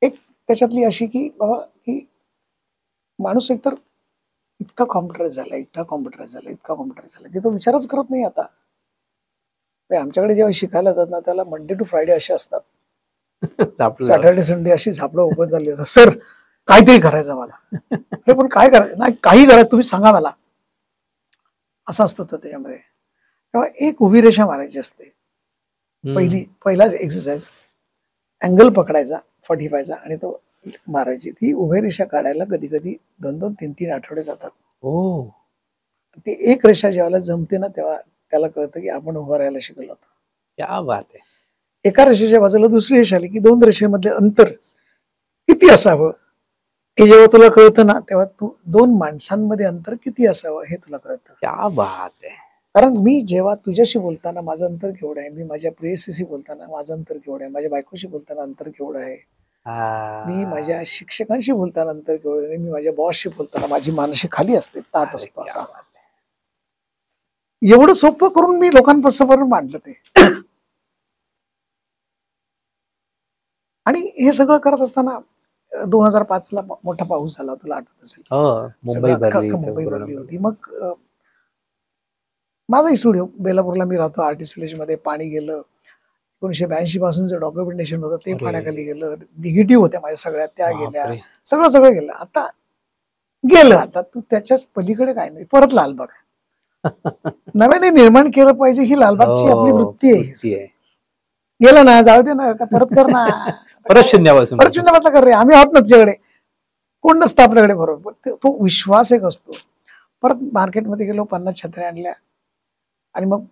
एक त्याच्यातली अशी की बाबा की माणूस एकतर इतका कॉम्प्युटराइज झाला की तो विचारच करत नाही आता. आमच्याकडे जेव्हा शिकायला जातात ना त्याला मंडे टू फ्रायडे असे असतात, सॅटर्डे संडे अशी झापडं ओपन झाली असतात. सर काहीतरी करायचं मला. अरे पण काय करायचं? नाही काही करायचं तुम्ही सांगा मला, असं असतो तो त्याच्यामध्ये. तेव्हा एक उभी रेषा मारायची असते. पहिलाच एक्सरसाइज अँगल पकडायचा 45चा आणि तो मारायची. ती उभी रेषा काढायला कधी कधी 2-2, 3-3 आठवडे जातात. ती एक रेषा जेव्हा जमते ना तेव्हा त्याला कळतं की आपण उभं राहायला शिकलो होतो. क्या बात आहे. एका रेषेच्या बाजूला दुसरी रेषा आली की 2 रेषेमधले अंतर किती असावं हे जेव्हा तुला कळतं ना तेव्हा तू 2 माणसांमध्ये अंतर किती असावं हे तुला कळतं. क्या बात आहे. कारण मी जेव्हा तुझ्याशी बोलताना माझं अंतर केवढं आहे, मी माझ्या प्रेयसीशी बोलताना माझं अंतर केवढं आहे, माझ्या बायकोशी बोलताना अंतर केवढं आहे, मी माझ्या शिक्षकांशी बोलताना अंतर केवढं आहे, मी माझ्या बॉसशी बोलताना माझी मानशी खाली असते, ताट असतो असा. एवढं सोपं करून मी लोकांपासून मांडलं ते. आणि हे सगळं करत असताना 2005ला मोठा पाऊस झाला, तुला आठवत असेल. मुंबई भरली होती. मग माझा स्टुडिओ बेलापूरला मी राहतो, आर्टिस्ट विलेज मध्ये पाणी गेलं. 1982 पासून जे डॉक्युमेंटेशन होतं ते पाण्याखाली गेलं. निगेटिव्ह होत्या माझ्या सगळ्या त्या गेल्या, सगळं गेलं. आता गेलं, आता तू त्याच्याच पलीकडे काय नाही. परत लालबाग नव्याने निर्माण केलं पाहिजे ही लालबागची आपली वृत्ती आहे. गेलं ना जाऊ दे ना, परत कर ना, परत शून्यापासून कर रे. आम्ही आहोत ना तुझ्याकडे, कोण नसतं आपल्याकडे. बरोबर तो विश्वास एक असतो. परत मार्केटमध्ये गेलो, 50 छत्र्या आणल्या आणि मग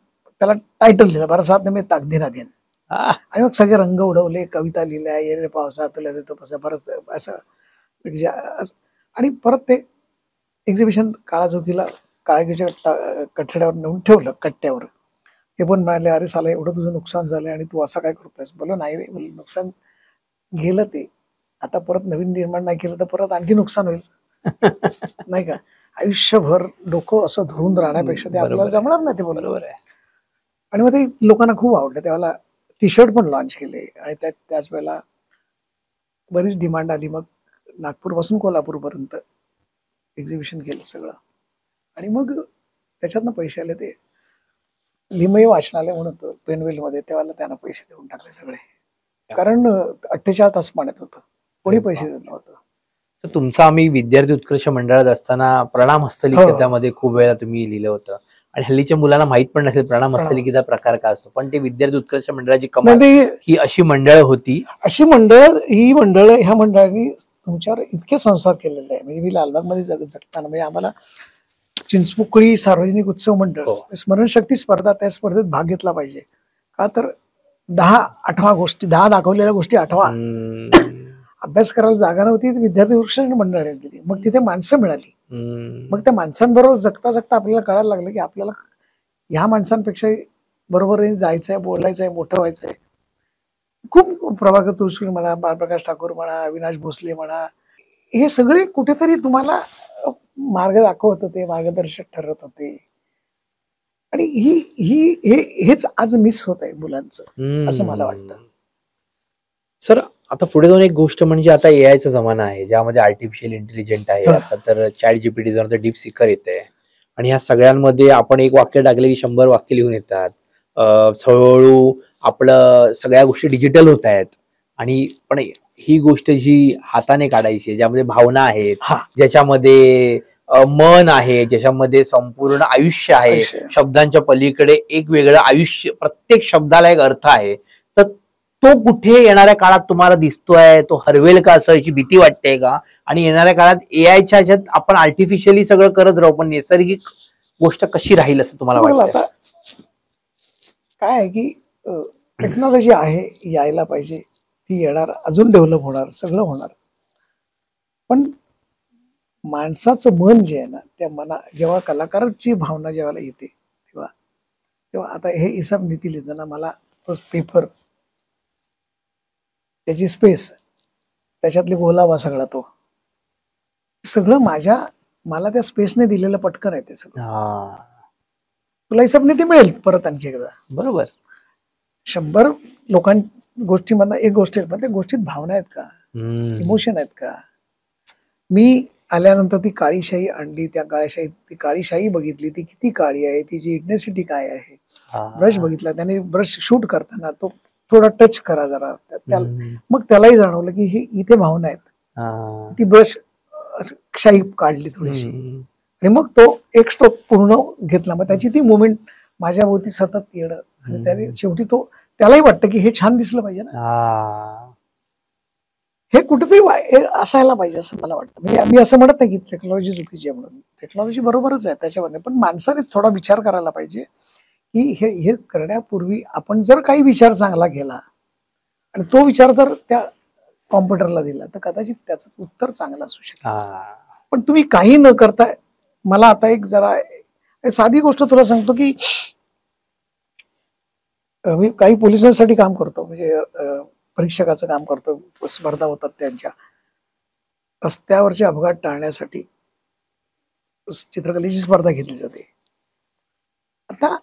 त्याला टायटल दिलं बरसात में ताकदीना देन. आणि मग सगळे रंग उडवले, कविता लिहिल्या, ये रे पावसा तुला देतो पसा, परत असं. आणि परत ते एक्झिबिशन काळाचौकीला काळ्याच्या कठड्यावर नेऊन ठेवलं, कट्ट्यावर. ते पण म्हणाले अरे साला एवढं तुझं नुकसान झालंय आणि तू असं काय करतोयस. बोललो नाही रे, बोल नुकसान गेलं ते, आता परत नवीन निर्माण नाही केलं तर परत आणखी नुकसान होईल. नाही का. आयुष्यभर डोकं असं धरून राहण्यापेक्षा ते आपल्याला जमणार नाही. ते बरोबर आहे. आणि मग ते लोकांना खूप आवडलं. त्यावेळेला टी शर्ट पण लॉन्च केले आणि त्याच वेळेला बरीच डिमांड आली. मग नागपूर पासून कोल्हापूर पर्यंत एक्झिबिशन केलं सगळं. आणि मग त्याच्यातनं पैसे आले. ते लिमई वाचनालय म्हणून पेनवेल मध्ये, तेव्हा त्यांना पैसे देऊन टाकले सगळे. कारण 48 तास पाण्यात होतं, कोणी पैसे देत नव्हतं. तुमचा आम्ही विद्यार्थी उत्कर्ष मंडळात असताना प्रणाम हस्तलिखितामध्ये खूप वेळा तुम्ही लिहिलं होतं. आणि हल्लीच्या मुलांना माहित पण नसेल प्रणाम हस्तलिखिता प्रकार काय असतो, पण ते विद्यार्थी उत्कर्ष मंडळाची कमाल ही अशी मंडळ होती. अशी मंडळ, ही मंडळ, ह्या मंडळांनी तुमच्यावर इतके संसार केलेले आहे. म्हणजे मी लालबाग मध्ये जगताना म्हणजे आम्हाला चिंचपोकळी सार्वजनिक उत्सव मंडळ स्मरणशक्ती स्पर्धा, त्या स्पर्धेत भाग घेतला पाहिजे. का तर 10 गोष्टी, 10 दाखवलेल्या गोष्टी 8 अभ्यास करायला जागा नव्हती, विद्यार्थी उत्कर्ष मंडळाने दिली. मग तिथे माणसं मिळाली. मग त्या माणसांबरोबर जगता जगता आपल्याला कळायला लागलं की आपल्याला ह्या माणसांपेक्षा बरोबर जायचंय, बोलायचंय, मोठं व्हायचंय. खूप प्रभाकर तुळशी म्हणा, बाळप्रकाश ठाकूर म्हणा, अविनाश भोसले म्हणा, हे सगळे कुठेतरी तुम्हाला मार्ग दाखवत होते, मार्गदर्शक ठरत होते. आणि हेच आज मिस होत आहे मुलांचं, असं मला वाटतं. सर, आता पुढे जाऊन एक गोष्ट म्हणजे आता एआयचा जमाना आहे, ज्यामध्ये आर्टिफिशियल इंटेलिजंट आहे. आता तर ChatGPT जर डीप सीकर येते आणि ह्या सगळ्यांमध्ये आपण एक वाक्य टाकले की 100 वाक्य लिहून येतात. हळूहळू आपलं सगळ्या गोष्टी डिजिटल होत आहेत. आणि पण ही गोष्ट जी हाताने काढायची आहे, ज्यामध्ये भावना आहेत, ज्याच्यामध्ये मन आहे, ज्याच्यामध्ये संपूर्ण आयुष्य आहे, शब्दांच्या पलीकडे एक वेगळं आयुष्य, प्रत्येक शब्दाला एक अर्थ आहे, तर तो कुठे येणाऱ्या काळात तुम्हाला दिसतोय? तो हरवेल का, असं याची भीती वाटते का? आणि येणाऱ्या काळात एआयच्या ह्याच्यात आपण आर्टिफिशियली सगळं करत राहू, पण नैसर्गिक गोष्ट कशी राहील असं तुम्हाला वाटतं? काय आहे की टेक्नॉलॉजी आहे, यायला पाहिजे, ती येणार, अजून डेव्हलप होणार, सगळं होणार. पण माणसाचं मन जे आहे ना, त्या मना जेव्हा कलाकाराची भावना जेव्हा येते तेव्हा आता हे इसाब नीती लिहिताना मला तो पेपर, त्याची स्पेस, त्याच्यातली गोलावा सगळा, तो सगळं मला त्या स्पेसने दिलेलं पटकन आहे ते सगळं. तुला हिसाब नीती मिळेल परत आणखी एकदा, बरोबर. 100 गोष्टीमधनं एक गोष्ट आहे, पण त्या गोष्टीत भावना आहेत का, इमोशन आहेत का? मी आल्यानंतर ती काळी शाई आणली, ती काळी शाई बघितली, ती किती काळी आहे, तिची इंटेन्सिटी काय आहे. ब्रश बघितला, त्याने ब्रश शूट करताना तो थोडा टच करा जरा, मग त्यालाही जाणवलं की ही इथे भावना आहेत. ती ब्रश शाई काढली थोडीशी आणि मग तो एक स्ट्रोक पूर्ण घेतला. मग त्याची ती मुवमेंट माझ्या भोवती सतत येणं, आणि त्याने शेवटी त्यालाही वाटतं की हे छान दिसलं पाहिजे ना, हे कुठेतरी असायला पाहिजे असं मला वाटतं. म्हणजे मी असं म्हणत नाही की टेक्नॉलॉजी चुकीची आहे म्हणून, टेक्नॉलॉजी बरोबरच आहे त्याच्यामध्ये, पण माणसाने थोडा विचार करायला पाहिजे की हे करण्यापूर्वी आपण जर काही विचार चांगला केला आणि तो विचार जर त्या कॉम्प्युटरला दिला तर कदाचित त्याच उत्तर चांगलं असू शकेल. पण तुम्ही काही न करता, मला आता एक जरा साधी गोष्ट तुला सांगतो की मी काही पोलिसांसाठी काम करतो, म्हणजे परीक्षकाचं काम करतो, स्पर्धा होतात त्यांच्या. रस्त्यावरचे अपघात टाळण्यासाठी चित्रकलेची स्पर्धा घेतली जाते. आता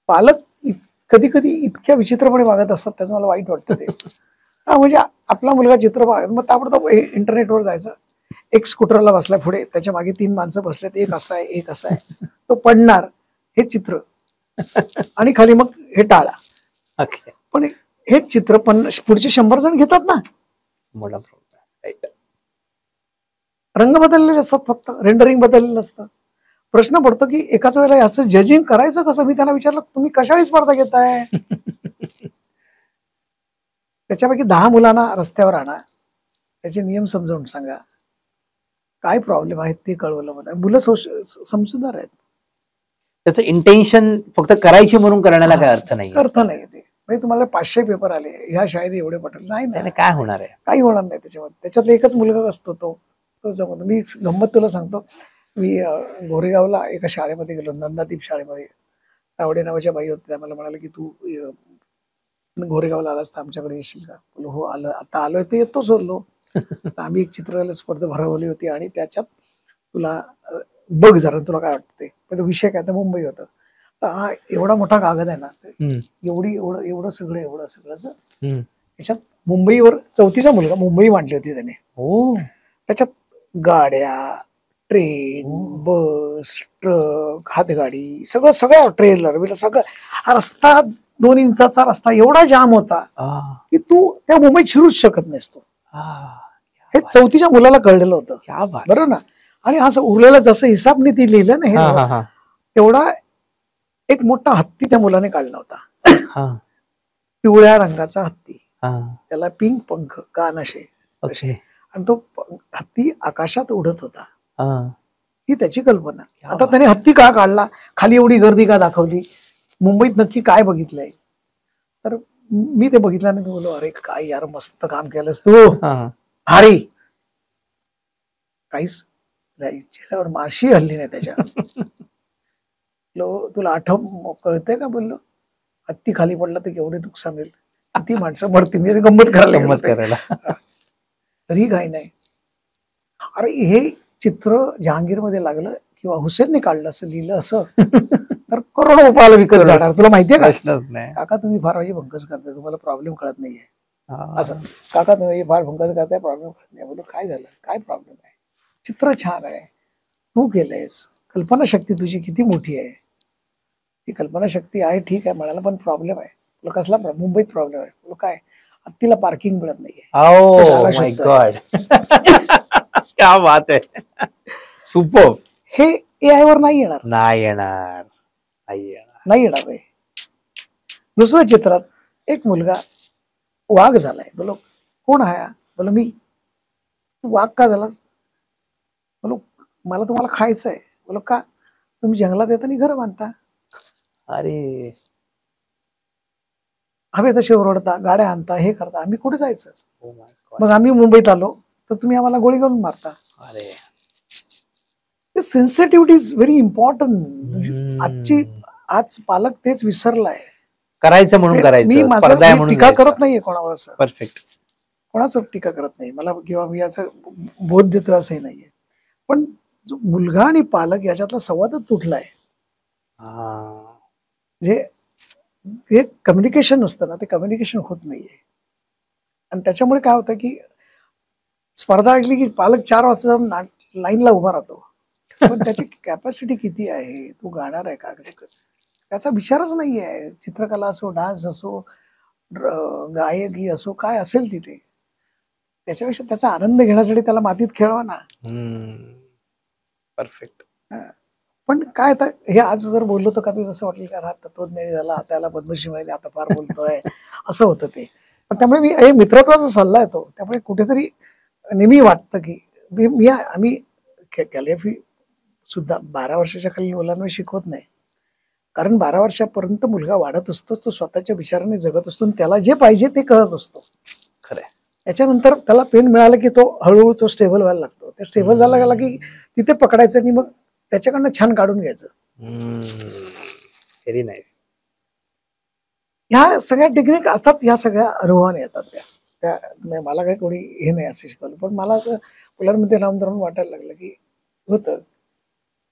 पालक कधी कधी इतक्या विचित्रपणे वागत असतात, त्याचं मला वाईट वाटतं ते. म्हणजे आपला मुलगा चित्र बघ, मग ताबडतोब इंटरनेटवर जायचं, एक स्कूटरला बसलाय पुढे, त्याच्या मागे 3 माणसं बसलेत, एक असा आहे एक असा आहे, तो पडणार, हे चित्र, आणि खाली मग हे टाळा. पण हे चित्र पण पुढचे 100 जण घेतात ना, रंग बदललेले असतात, फक्त रेंडरिंग बदललेलं असतं. प्रश्न पडतो की एकाच वेळेला याचं जजिंग करायचं कसं? मी त्यांना विचारलं, तुम्ही कशाही स्पर्धा घेताय? त्याच्यापैकी 10 मुलांना रस्त्यावर आणा, त्याचे नियम समजावून सांगा, काय प्रॉब्लेम आहेत ते कळवलं. मला मुलं समजूतदार आहेत. त्याचं इंटेन्शन फक्त करायची म्हणून करण्याला काय अर्थ नाही, ते म्हणजे तुम्हाला 500 पेपर आले, ह्या शाळेत एवढे पटेल नाही, काय होणार आहे? काही होणार नाही त्याच्यामध्ये. त्याच्यात एकच मुलगा असतो, तो जमवतो. मी गंमत तुला सांगतो, मी गोरेगावला एका शाळेमध्ये गेलो, नंदादीप शाळेमध्ये. तावडे नावाच्या बाई होत्या, मला म्हणाले की तू गोरेगावला आलास तर आमच्याकडे येशील का? हो आलं, आता आलोय तर येतोच बोललो. आम्ही एक चित्रकला स्पर्धा भरवली होती आणि त्याच्यात तुला बघ जरा, तुला काय वाटतं ते. विषय काय, तर मुंबई होतं. तर हा एवढा मोठा कागद आहे ना, एवढं सगळं त्याच्यात मुंबईवर 4थीचा मुलगा मुंबई मांडली होती त्याने. त्याच्यात गाड्या, ट्रेन, बस, ट्रक, हातगाडी, सगळं ट्रेलर सगळं. हा रस्ता 2 इंचाचा रस्ता एवढा जाम होता की तू त्या मुंबईत शिरूच शकत नाहीस तू. हे 4थीच्या मुलाला कळलेलं होतं, बरोबर ना. आणि असं उरलेलं जसं हिसाब नीती लिहिलं ना हे, तेवढा एक मोठा हत्ती त्या मुलाने काढला होता, पिवळ्या रंगाचा हत्ती, त्याला पिंक पंख, कान असे, आणि तो हत्ती आकाशात उडत होता. ही त्याची कल्पना. आता त्याने हत्ती का काढला, खाली एवढी गर्दी का दाखवली, मुंबईत नक्की काय बघितलंय? तर मी ते बघितल्याने बोललो, अरे काय यार, मस्त काम केलंस तू, भारी. काहीच नाही, चेहऱ्यावर माशी हल्ली नाही त्याच्या. तुला कळतंय का बोललो, हत्ती खाली पडला तर केवढे नुकसान होईल, किती माणसं मरतील, मी गंमत करायला गेलो गंमत ते. करायला. तरी काही नाही. अरे हे चित्र जहांगीरमध्ये लागलं किंवा हुसेनने काढलं असं लिहिलं असं तर करोडो रुपयाला विकत जाणार. तुला माहितीये का? प्रश्नच नाही. काका तुम्ही फार माझी भंकस करताय, तुम्हाला प्रॉब्लेम कळत नाहीये. हा. असं, काका तुम्ही फार भंकस करताय, प्रॉब्लेम कळत नाही. बोललो काय झालं, काय प्रॉब्लेम आहे? चित्र छान आहे, तू केलंयस, कल्पनाशक्ती तुझी किती मोठी आहे. ती कल्पनाशक्ती आहे ठीक आहे म्हणाला, पण प्रॉब्लेम आहे. तुला कसला प्रॉब्लेम? मुंबईत प्रॉब्लेम आहे. बोललो काय? हत्तीला पार्किंग मिळत नाहीये. तो जागा माय शोधतोय. गॉड. क्या बात आहे. सुपर. हे AI वर नाही येणार, नाही येणार, नाही येणार. नाही येणार रे. दुसऱ्या चित्रात एक मुलगा वाघ झालाय. बोलो कोण आहे? बोलो मी. तू वाघ का झालास? बोलो मला तुम्हाला खायचं आहे. बोलो का? तुम्ही जंगलात येताना घरं बांधता, अरे हवे तसे ओरडता, गाड्या आणता, हे करता, आम्ही कुठे जायचं? oh my God. मग आम्ही मुंबईत आलो तर तुम्ही आम्हाला गोळी घालून मारता. अरे सेन्सिटिव्हिटी इज व्हेरी इम्पॉर्टंट. हम्म. आज पालक तेच विसरलाय. करायचं म्हणून मी करायचं, माझं स्पर्धा आहे मी म्हणून टीका जायचं. करत नाहीये कोणावर, असं परफेक्ट. कोणाचं टीका करत नाही मला, किंवा मी याचा बोध देतोय असंही नाहीये. पण जो मुलगा आणि पालक याच्यातला संवादच तुटलाय. जे एक कम्युनिकेशन असतं ना, ते कम्युनिकेशन होत नाहीये. आणि त्याच्यामुळे काय होतं की स्पर्धा ऐकली की पालक 4 वाजता लाईनला उभा राहतो, पण त्याची कॅपॅसिटी किती आहे, तो गाणार आहे का, त्याचा विचारच नाही आहे. चित्रकला असो, डान्स असो, गायकी असो, काय असेल तिथे, त्याच्यापेक्षा त्याचा आनंद घेण्यासाठी त्याला मातीत खेळवा ना. परफेक्ट. पण काय आता हे आज जर बोललो तर कधी असं वाटेल का हा तत्वज्ञानी झाला, त्याला पद्मश्री मिळाली, आता फार बोलतोय, असं होतं ते. पण त्यामुळे मी हे मित्रत्वाचा सल्ला येतो, त्यामुळे कुठेतरी नेहमी वाटतं की आम्ही कॅलिग्राफी सुद्धा 12 वर्षाच्या खाली मुलांना शिकवत नाही. कारण 12 वर्षापर्यंत मुलगा वाढत असतो, तो स्वतःच्या विचाराने जगत असतो आणि त्याला जे पाहिजे ते कळत असतो. खरंय. त्याच्यानंतर त्याला पेन मिळालं की तो हळूहळू तो स्टेबल व्हायला लागतो. ते स्टेबल झाला गेला की तिथे पकडायचं आणि मग त्याच्याकडनं छान काढून घ्यायचं. Very nice. ह्या सगळ्या टेक्निक असतात, ह्या सगळ्या अनुभवाने येतात. त्या मला काही कोणी हे नाही असं शिकवलं, पण मला असं मुलांमध्ये राहून वाटायला लागलं की होतं.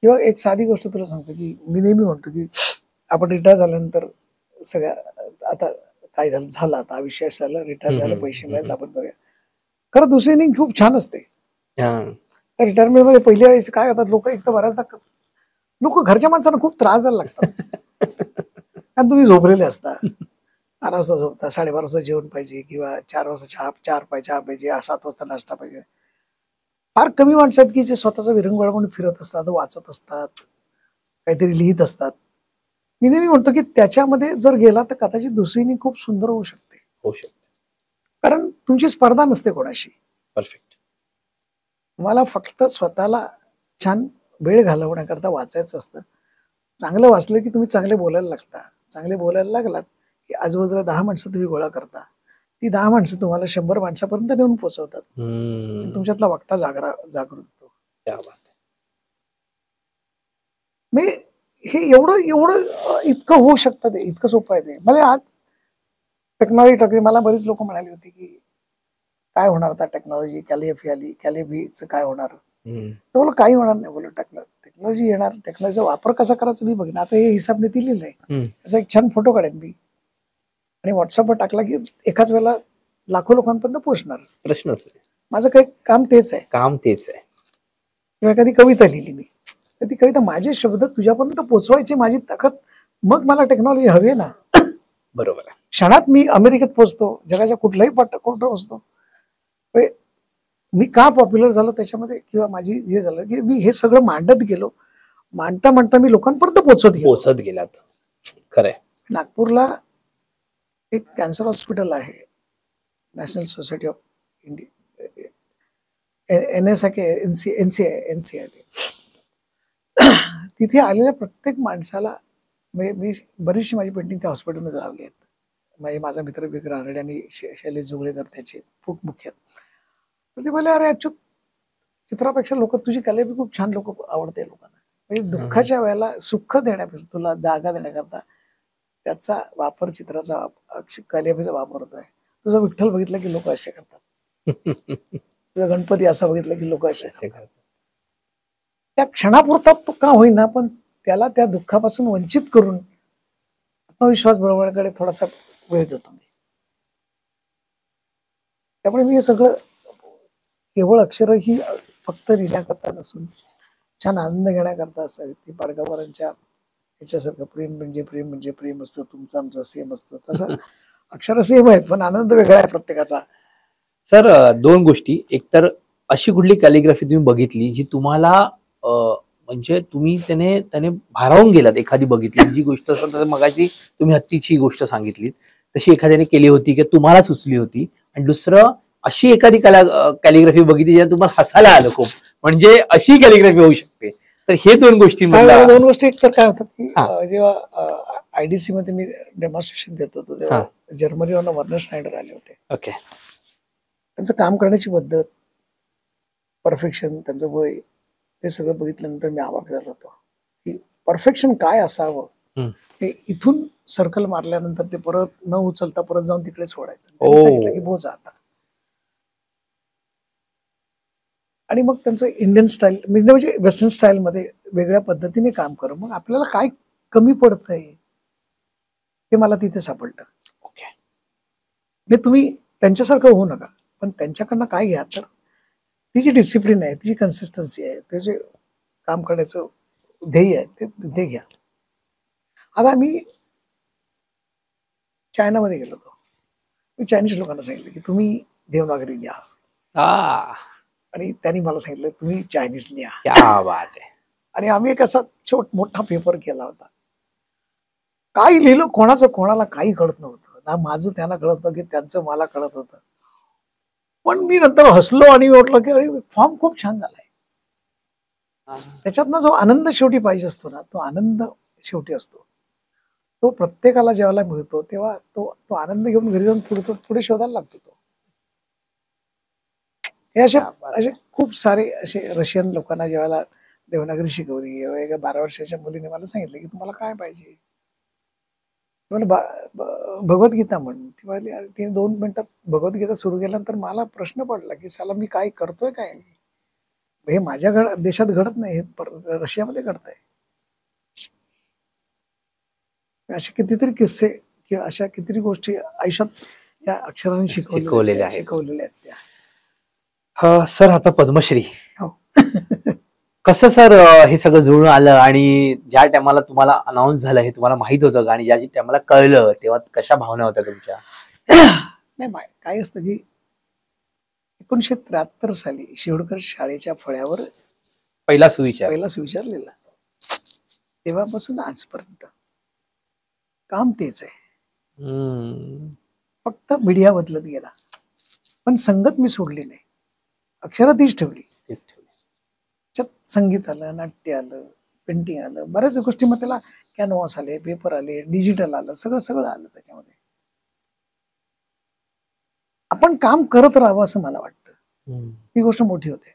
किंवा एक साधी गोष्ट तुला सांगतो की मी नेहमी म्हणतो की आपण रिटायर झाल्यानंतर सगळ्या आता काय झालं आता आयुष्य झालं, रिटायर झालं, पैसे मिळाले, आपण करूया. खरं दुसरी इनिंग खूप छान असते. त्या रिटायरमेंट मध्ये पहिल्या वेळेस काय होतात लोक, एक तर बऱ्याचदा लोक घरच्या माणसांना खूप त्रास द्यायला लागतात. कारण तुम्ही झोपलेले असता, 12 वाजता झोपता, 12:30 वाजता जेवण पाहिजे, किंवा 4 वाजता चहा पाहिजे, 7 वाजता नाश्ता पाहिजे. फार कमी माणसं आहेत की जे स्वतःचा विरंगुळा म्हणून फिरत असतात, वाचत असतात, काहीतरी लिहित असतात. मी नेहमी म्हणतो की त्याच्यामध्ये जर गेला तर कदाचित दुसरीनी खूप सुंदर होऊ शकते. कारण तुमची स्पर्धा नसते कोणाशी. परफेक्ट. तुम्हाला फक्त स्वतःला छान वेळ घालवण्याकरता वाचायचं असतं. चांगलं वाचलं की तुम्ही चांगले बोलायला लागता. चांगले बोलायला लागलात की आजूबाजूला 10 माणसं तुम्ही गोळा करता. ती 10 माणसं तुम्हाला 100 माणसापर्यंत नेऊन पोहोचवतात. तुमच्यातला वक्ता जागृत होतो. मी हे एवढं इतकं होऊ शकतं, ते इतकं सोपं आहे. ते मला आज टेक्नॉलॉजी मला बरीच लोक म्हणाली होती की काय होणार आता, टेक्नॉलॉजी कॅलिग्राफी आली, कॅलिग्राफीचं काय होणार? तर बोला काही होणार नाही. बोला टेक्नॉलॉजी येणार, टेक्नॉलॉजीचा वापर कसा करायचा मी बघेन. आता हे हिसाबने दिलेलं आहे, त्याचा एक छान फोटो काढेन मी आणि व्हॉट्सअपवर टाकला की एकाच वेळेला लाखो लोकांपर्यंत पोहोचणार. प्रश्नच नाही. माझं काही काम तेच आहे. किंवा एखादी कविता लिहिली मी, तर ती कविता माझे शब्द तुझ्यापर्यंत पोहोचवायची माझी ताकद, मग मला टेक्नॉलॉजी हवी आहे ना. बरोबर आहे. क्षणात मी अमेरिकेत पोहोचतो, जगाच्या कुठल्याही कुठं पोहोचतो. मी का पॉप्युलर झालो त्याच्यामध्ये, किंवा माझी जे झालं की मी हे सगळं मांडत गेलो, मांडता मांडता मी लोकांपर्यंत पोहोचत गेलात. खरंय. नागपूरला एक कॅन्सर हॉस्पिटल आहे, national society of India, NCI. तिथे आलेल्या प्रत्येक माणसाला मी बरीचशी माझी पेंटिंग त्या हॉस्पिटलमध्ये लावली आहेत. माझा मित्र विक्र आरडे आणि शैलेश जुगळेकर त्याचे खूप मुख्य. तर ते बोलले, अरे अच्युत चित्रापेक्षा लोक तुझी कॅलिग्राफी खूप छान, लोक आवडते लोकांना. म्हणजे दुःखाच्या वेळेला सुख देण्यापेक्षा, तुला जागा देण्याकरता त्याचा वापर, चित्राचा कॅलिग्राफीचा वापर होतोय. तुझा विठ्ठल बघितलं की लोक असे करतात, तुझा गणपती असा बघितलं की लोक असे करतात. त्या क्षणापुरता तो का होईना, पण त्याला त्या दुःखापासून वंचित करून आत्मविश्वास बरोबरकडे थोडासा वेळ देतो मी. त्यामुळे मी हे सगळं केवळ अक्षर ही फक्त लिहिण्याकरता नसून छान आनंद घेण्याकरता असावी. ती पाडगावकरांच्या ह्याच्यासारखं प्रेम म्हणजे प्रेम म्हणजे प्रेम असतं, तुमचं आमचं सेम असतं, तसं अक्षर सेम आहेत पण आनंद वेगळा आहे प्रत्येकाचा. सर, दोन गोष्टी. एक तर अशी कुठली कॅलिग्राफी तुम्ही बघितली जी तुम्हाला म्हणजे तुम्ही त्याने भारावून गेलात, एखादी बघितली जी गोष्ट, मगाशी तुम्ही हत्तीची गोष्ट सांगितली तशी एखाद्याने केली होती की तुम्हाला सुचली होती, आणि दुसरं अशी एखादी कॅलिग्राफी बघितली ज्या तुम्हाला हसायला आलं खूप, म्हणजे अशी कॅलिग्राफी होऊ शकते. तर हे दोन गोष्टी दोन गोष्टी. एक तर काय होतं की जेव्हा IDC मध्ये मी डेमॉन्स्ट्रेशन देत होतो तेव्हा जर्मनीवरून वर्नर स्नायडर आले होते. ओके. त्यांचं काम करण्याची पद्धत, परफेक्शन, त्यांचं वय, हे सगळं बघितल्यानंतर मी अवाक झालो होतो की परफेक्शन काय असावं. हे इथून सर्कल मारल्यानंतर ते परत न उचलता परत जाऊन तिकडे सोडायचं. त्यांनी सांगितलं की बोचा आता. आणि मग त्यांचं इंडियन स्टाईल म्हणजे वेस्टर्न स्टाईल मध्ये वेगळ्या पद्धतीने काम कर, मग आपल्याला काय कमी पडतंय ते मला तिथे सापडलं. ओके. तुम्ही त्यांच्यासारखं होऊ नका, पण त्यांच्याकडनं काय घ्या, तर तिची डिसिप्लिन आहे, तिची कन्सिस्टन्सी आहे, त्याचे काम करण्याचं ध्येय आहे ते घ्या. आता मी चायनामध्ये गेलो होतो. मी चायनीज लोकांना सांगितलं की तुम्ही देवनागरी लिहा, आणि त्यांनी मला सांगितलं तुम्ही चायनीज लिहा. क्या बात आहे. आणि आम्ही एक असा मोठा पेपर केला होता. काही लिहिलं, कोणाला काही कळत नव्हतं, ना माझं त्यांना कळत होतं की त्यांचं मला कळत होतं. पण मी नंतर हसलो आणि म्हटलं की अरे फॉर्म खूप छान झालाय. त्याच्यातनं जो आनंद शेवटी पाहिजे असतो ना, तो आनंद शेवटी असतो, तो प्रत्येकाला ज्यावेळेला मिळतो तेव्हा तो आनंद घेऊन घरी जाऊन पुढे शोधायला लागतो. तो हे असे खूप सारे असे रशियन लोकांना ज्यावेळेला देवनागरी शिकवली, एका 12 वर्षाच्या मुलीने मला सांगितलं की तुम्हाला काय पाहिजे, भगवद्गीता म्हण. ती म्हणली, अरे 2 मिनिटात भगवद्गीता सुरू केल्यानंतर मला प्रश्न पडला की साला मी काय करतोय, काय हे माझ्या देशात घडत नाही, हे रशियामध्ये घडतंय. असे कितीतरी किस्से किंवा अशा कितीतरी गोष्टी आयुष्यात या अक्षरांनी शिकवलेल्या आहेत त्या. सर, आता पद्मश्री हो. कसं सर हे सगळं जुळून आलं, आणि ज्या टायमाला तुम्हाला अनाऊन्स झालं हे तुम्हाला माहित होतं का, आणि ज्या टायमाला कळलं तेव्हा कशा भावना होत्या तुमच्या? नाही, काय असतं की 1973 साली शिवडकर शाळेच्या फळ्यावर पहिला सुविचार लिहिला. तेव्हापासून आजपर्यंत काम तेच आहे. फक्त मीडिया बदलत गेला, पण संगत मी सोडली नाही, अक्षरं तीच ठेवली. त्याच्यात संगीत आलं, नाट्य आलं, पेंटिंग आलं, बऱ्याच गोष्टी. मग त्याला कॅनव्हास आले, पेपर आले, डिजिटल आलं, सगळं आलं त्याच्यामध्ये. आपण काम करत राहावं असं मला वाटतं, ती गोष्ट मोठी होते.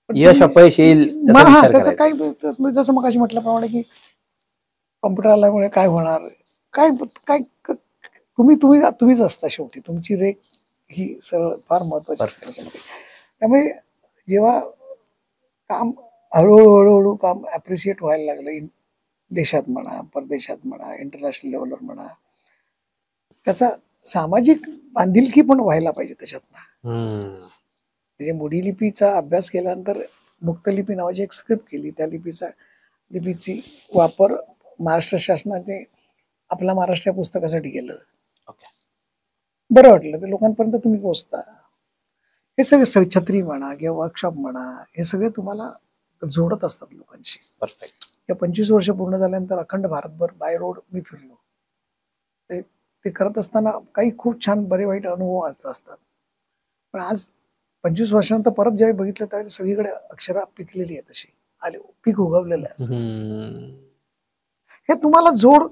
यश अपयश येईल त्याचं काय, जसं मग अशी म्हटल्याप्रमाणे की कॉम्प्युटर आल्यामुळे काय होणार, काय काय तुम्हीच असता शेवटी. तुमची रेख ही सरळ फार महत्वाची असते त्याच्यामध्ये. त्यामुळे जेव्हा काम हळूहळू काम ऍप्रिशिएट व्हायला लागलं, देशात म्हणा, परदेशात म्हणा, इंटरनॅशनल लेवलवर म्हणा, त्याचा सामाजिक बांधिलकी पण व्हायला पाहिजे त्याच्यातनं. म्हणजे मोडी लिपीचा अभ्यास केल्यानंतर मुक्तलिपी नावाची एक स्क्रिप्ट केली. त्या लिपीची वापर महाराष्ट्र शासनाने आपल्या महाराष्ट्र पुस्तकासाठी केलं. बरं वाटलं, ते लोकांपर्यंत तुम्ही पोहोचता. हे सगळे छत्री म्हणा किंवा वर्कशॉप म्हणा, हे सगळे तुम्हाला जोडत असतात लोकांशी. परफेक्ट. या 25 वर्ष पूर्ण झाल्यानंतर अखंड भारतभर बाय रोड मी फिरलो. ते करत असताना काही खूप छान बरे वाईट अनुभव असतात. पण आज 25 वर्षानंतर परत ज्यावेळी बघितलं त्यावेळी सगळीकडे अक्षरा पिकलेली आहे, तशी आले, पीक उगवलेलं आहे. हे तुम्हाला जोड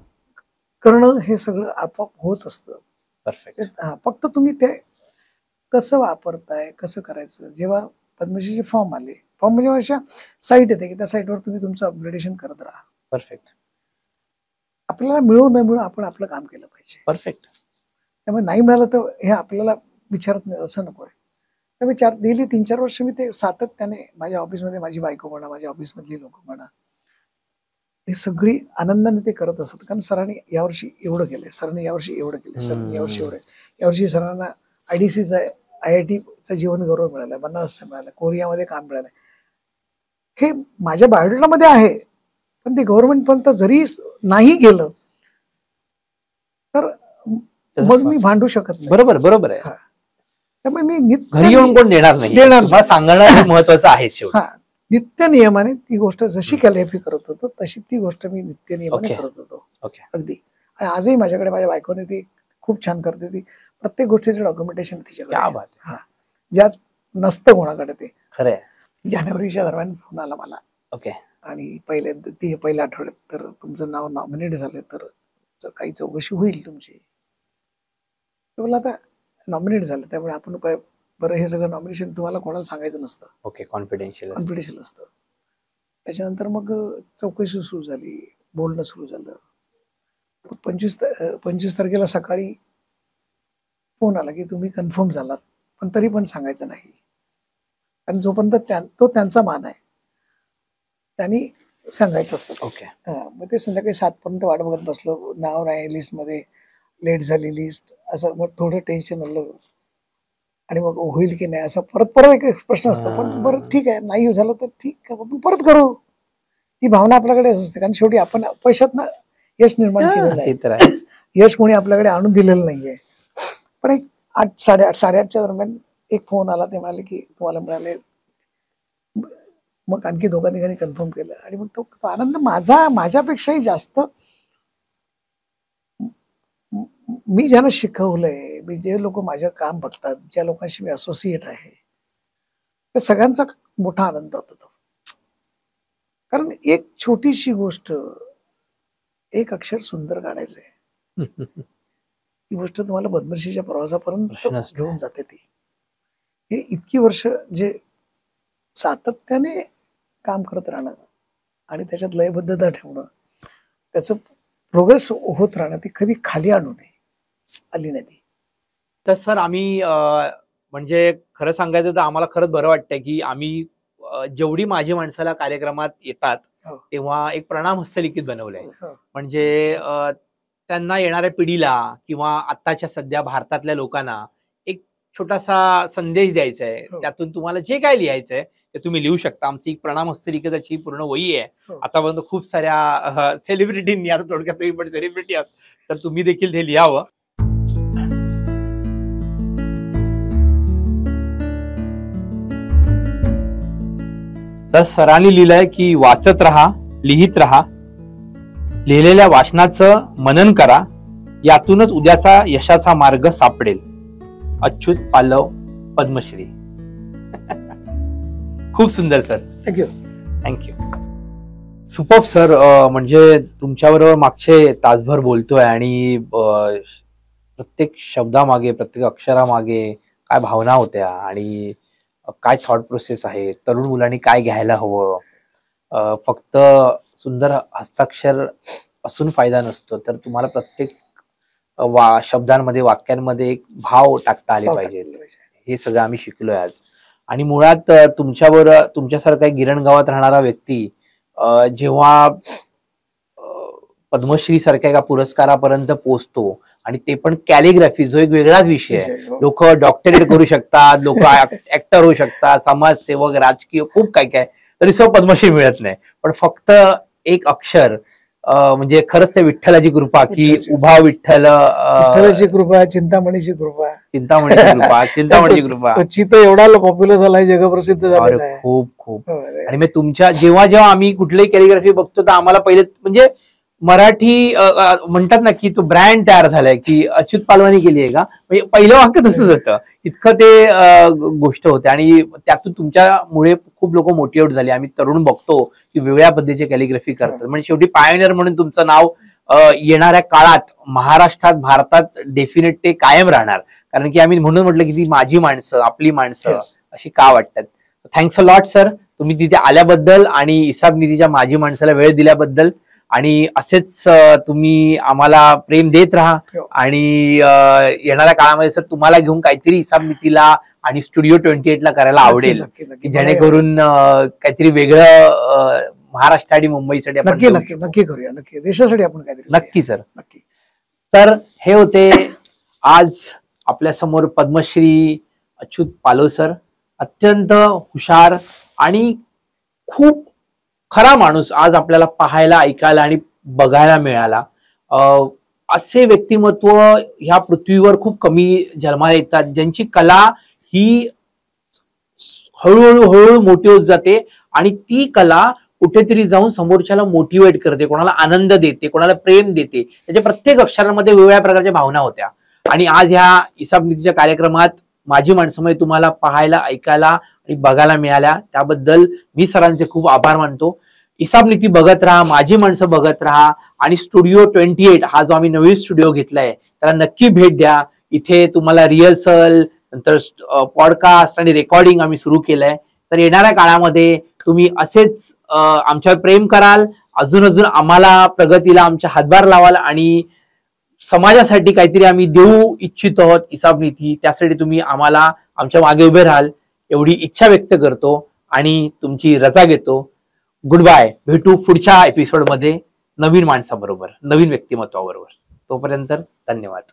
करणं हे सगळं आपोआप होत असतं. परफेक्ट. फक्त तुम्ही ते कसं वापरताय, कसं करायचं. जेव्हा पद्मश्रीचे फॉर्म आले. फॉर्म म्हणजे अशा साईट येते की त्या साईटवर तुम्ही तुमचं अपग्रेडेशन करत राहा. परफेक्ट. आपल्याला मिळू न मिळू आपण आपलं काम केलं पाहिजे. परफेक्ट. त्यामुळे नाही मिळालं तर हे आपल्याला विचारत नाही असं नको आहे. त्यामुळे गेली 3-4 वर्ष मी ते सातत्याने माझ्या ऑफिसमध्ये, माझी बायको म्हणा, माझ्या ऑफिसमधली लोक म्हणा, हे सगळी आनंदाने ते करत असतात. कारण सरांनी यावर्षी एवढं केलंय, सरांनी यावर्षी एवढं केलंय, सरांनी यावर्षी एवढं, यावर्षी सरांना IDCचा IITचा जीवन गौरव मिळालाय, बनारसचा मिळालाय, कोरियामध्ये काम मिळालंय. हे माझ्या बायोडेटामध्ये आहे, पण ते गव्हर्नमेंट पर्यंत जरी नाही गेलं तर मग मी भांडू शकत नाही. बरोबर बरोबर आहे. त्यामुळे मी घरी येऊन कोण देणार नाही, तुम्हाला सांगणं हे महत्वाचं आहे. नित्य नियमाने ती गोष्ट जशी कॅलिफाय करत होतो तशी ती गोष्ट मी नित्य नियमाने करत होतो. अगदी. आणि आजही माझ्याकडे माझ्या बायकोने ती खूप छान करते. ती प्रत्येक गोष्टीचं डॉक्युमेंटेशन तिच्याकडे, जे आज नसतं कोणाकडे. ते खरंय. जानेवारीच्या दरम्यान फोन आला मला. ओके. आणि पहिल्या आठवड्यात तर तुमचं नाव नॉमिनेट झालं तर काही चौकशी होईल तुमची. मला आता नॉमिनेट झालं त्यामुळे आपण काय बरं, हे सगळं नॉमिनेशन तुम्हाला कोणाला सांगायचं नसतं. ओके. कॉन्फिडेन्शियल असतं. त्याच्यानंतर मग चौकशी सुरू झाली, बोलणं सुरू झालं. 25 तारखेला सकाळी फोन आला की तुम्ही कन्फर्म झालात, पण तरी पण सांगायचं नाही. कारण जोपर्यंत तो त्यांचा मान आहे त्यांनी सांगायचं असतं. ओके. मग ते संध्याकाळी 7 पर्यंत वाट बघत बसलो. नाव नाही लिस्टमध्ये, लेट झाली लिस्ट, असं मग थोडं टेन्शन आलं. आणि मग होईल की नाही असं परत एक प्रश्न असतो. पण बरं ठीक आहे, नाही झालं तर ठीक आहे, आपण परत करू. ही भावना आपल्याकडे असते. कारण शेवटी आपण पैशातनं यश निर्माण केलेलं आहे. यश कोणी आपल्याकडे आणून दिलेलं नाहीये. पण एक 8, 8:30च्या दरम्यान एक फोन आला. ते म्हणाले की तुम्हाला मिळाले. मग आणखी 2-3 कन्फर्म केलं. आणि मग तो आनंद माझ्यापेक्षाही जास्त मी ज्यांना शिकवलंय, मी जे लोक माझं काम बघतात, ज्या लोकांशी मी असोसिएट आहे, त्या सगळ्यांचा मोठा आनंद होतो. कारण एक छोटीशी गोष्ट, एक अक्षर सुंदर काढायचंय, ती गोष्ट तुम्हाला पद्मश्रीच्या प्रवासापर्यंत घेऊन जाते. ती हे इतकी वर्ष जे सातत्याने काम करत राहणं आणि त्याच्यात लयबद्धता ठेवणं, त्याचं प्रोग्रेस होत राहणं, ती कधी खाली आणू नये, आली नाही ती. तर सर आम्ही म्हणजे खरं सांगायचं तर आम्हाला खरंच बरं वाटतंय की आम्ही जेवढी माझी माणसाला कार्यक्रमात येतात तेव्हा एक प्रणाम हस्तलिखित बनवलंय. म्हणजे त्यांना येणाऱ्या पिढीला किंवा आत्ताच्या सध्या भारतातल्या लोकांना एक छोटासा संदेश द्यायचा आहे. त्यातून तुम्हाला जे काय लिहायचंय ते तुम्ही लिहू शकता. आमची एक प्रणाम हस्तलिखिताची पूर्ण वही आहे. आतापर्यंत खूप साऱ्या सेलिब्रिटींनी, आता थोडक्यात तुम्ही पण सेलिब्रिटी आहात तर तुम्ही देखील ते लिहावं. तर सरांनी लिहिलंय की वाचत राहा, लिहित राहा, लिहिलेल्या वाचनाचं मनन करा, यातूनच उद्याचा यशाचा मार्ग सापडेल. अच्युत पालव, पद्मश्री. खूप सुंदर सर. थँक्यू. Super sir. म्हणजे तुमच्याबरोबर मागचे तासभर बोलतोय आणि प्रत्येक शब्दामागे, प्रत्येक अक्षरामागे काय भावना होत्या आणि काय थॉट प्रोसेस आहे, तरुण मुलांनी काय घ्यायला हवं. फक्त सुंदर हस्ताक्षर असून फायदा नसतो, तर तुम्हाला प्रत्येक शब्दांमध्ये, वाक्यांमध्ये एक भाव टाकता आले पाहिजेत. हे सगळं आम्ही शिकलोय आज. आणि मुळात तुमच्यासारखा गिरणगावात राहणारा व्यक्ती जेव्हा पद्मश्री सारख्या एका पुरस्कारापर्यंत पोहोचतो, आणि ते पण कॅलिग्राफी, जो एक वेगळाच विषय आहे. लोक डॉक्टरेट करू शकतात, लोक ऍक्टर होऊ शकतात, समाजसेवक, राजकीय, खूप काय काय, तरी पद्मश्री मिळत नाही. पण फक्त एक अक्षर, म्हणजे खरंच ते विठ्ठलाची कृपा की उभा विठ्ठल, विठ्ठलाची कृपा, चिंतामणीची कृपा, चिंतामणीची कृपा. चित्त एवढा पॉप्युलर झालाय, जगप्रसिद्ध झालेला आहे. खूप. आणि मग तुमच्या जेव्हा आम्ही कुठलीही कॅलिग्राफी बघतो तर आम्हाला पहिले म्हणजे मराठी म्हणतात ना की तो ब्रँड तयार झालाय की अच्युत पालवानी केली आहे का, म्हणजे पहिलं वाक्य तसंच होतं. इतकं ते गोष्ट होते. आणि त्यातून तुमच्यामुळे खूप लोक मोटिवेट झाले. आम्ही तरुण बघतो की वेगळ्या पद्धतीची कॅलिग्राफी करतात. म्हणजे शेवटी पायोनियर म्हणून तुमचं नाव येणाऱ्या काळात महाराष्ट्रात, भारतात डेफिनेट ते कायम राहणार. कारण की आम्ही म्हणून म्हटलं की ती माझी माणसं, आपली माणसं अशी का वाटतात. थँक्स अ लॉट सर, तुम्ही तिथे आल्याबद्दल आणि हिसाब निधीच्या माजी माणसाला वेळ दिल्याबद्दल. आणि असेच तुम्ही आम्हाला प्रेम देत राहा. हो. आणि येणाऱ्या काळामध्ये सर तुम्हाला घेऊन काहीतरी हिसाब नीतीला आणि स्टुडिओ 28 ला करायला आवडेल, नक्की नक्की की नक्की जेणेकरून काहीतरी वेगळं महाराष्ट्र आणि मुंबईसाठी आपण नक्की करू नक्की शकू. नक्की करूया. नक्की देशासाठी आपण काहीतरी करूया. नक्की सर. नक्की. तर हे होते आज आपल्या समोर पद्मश्री अच्युत पालव सर. अत्यंत हुशार आणि खूप खरा माणूस आज आपल्याला पाहायला, ऐकायला आणि बघायला मिळाला. असे व्यक्तिमत्व ह्या पृथ्वीवर खूप कमी जन्माला येतात, ज्यांची कला ही हळूहळू मोठी होत जाते आणि ती कला कुठेतरी जाऊन समोरच्याला मोटिवेट करते, कोणाला आनंद देते, कोणाला प्रेम देते. त्याच्या प्रत्येक अक्षरांमध्ये वेगवेगळ्या प्रकारच्या भावना होत्या. आणि आज ह्या हिसाब निधीच्या कार्यक्रमात माझी माणसामध्ये तुम्हाला पाहायला, ऐकायला आणि बघायला मिळाल्या, त्याबद्दल मी सरांचे खूप आभार मानतो. हिसाब नीती बघत राहा, माझी माणसं बघत राहा आणि स्टुडिओ 28 हा जो आम्ही नवीन स्टुडिओ घेतलाय त्याला नक्की भेट द्या. इथे तुम्हाला रिहर्सल, नंतर पॉडकास्ट आणि रेकॉर्डिंग आम्ही सुरू केलंय. तर येणाऱ्या काळामध्ये तुम्ही असेच आमच्यावर प्रेम कराल, अजून आम्हाला प्रगतीला आमच्या हातभार लावाल आणि समाजासाठी काहीतरी आम्ही देऊ इच्छित आहोत हिसाब नीती, त्यासाठी तुम्ही आम्हाला आमच्या मागे उभे राहाल एवढी इच्छा व्यक्त करतो आणि तुमची रजा घेतो. Good bye. भेटू पुढच्या एपिसोडमध्ये नवीन माणसाबरोबर, नवीन व्यक्तिमत्वाबरोबर. तोपर्यंत धन्यवाद.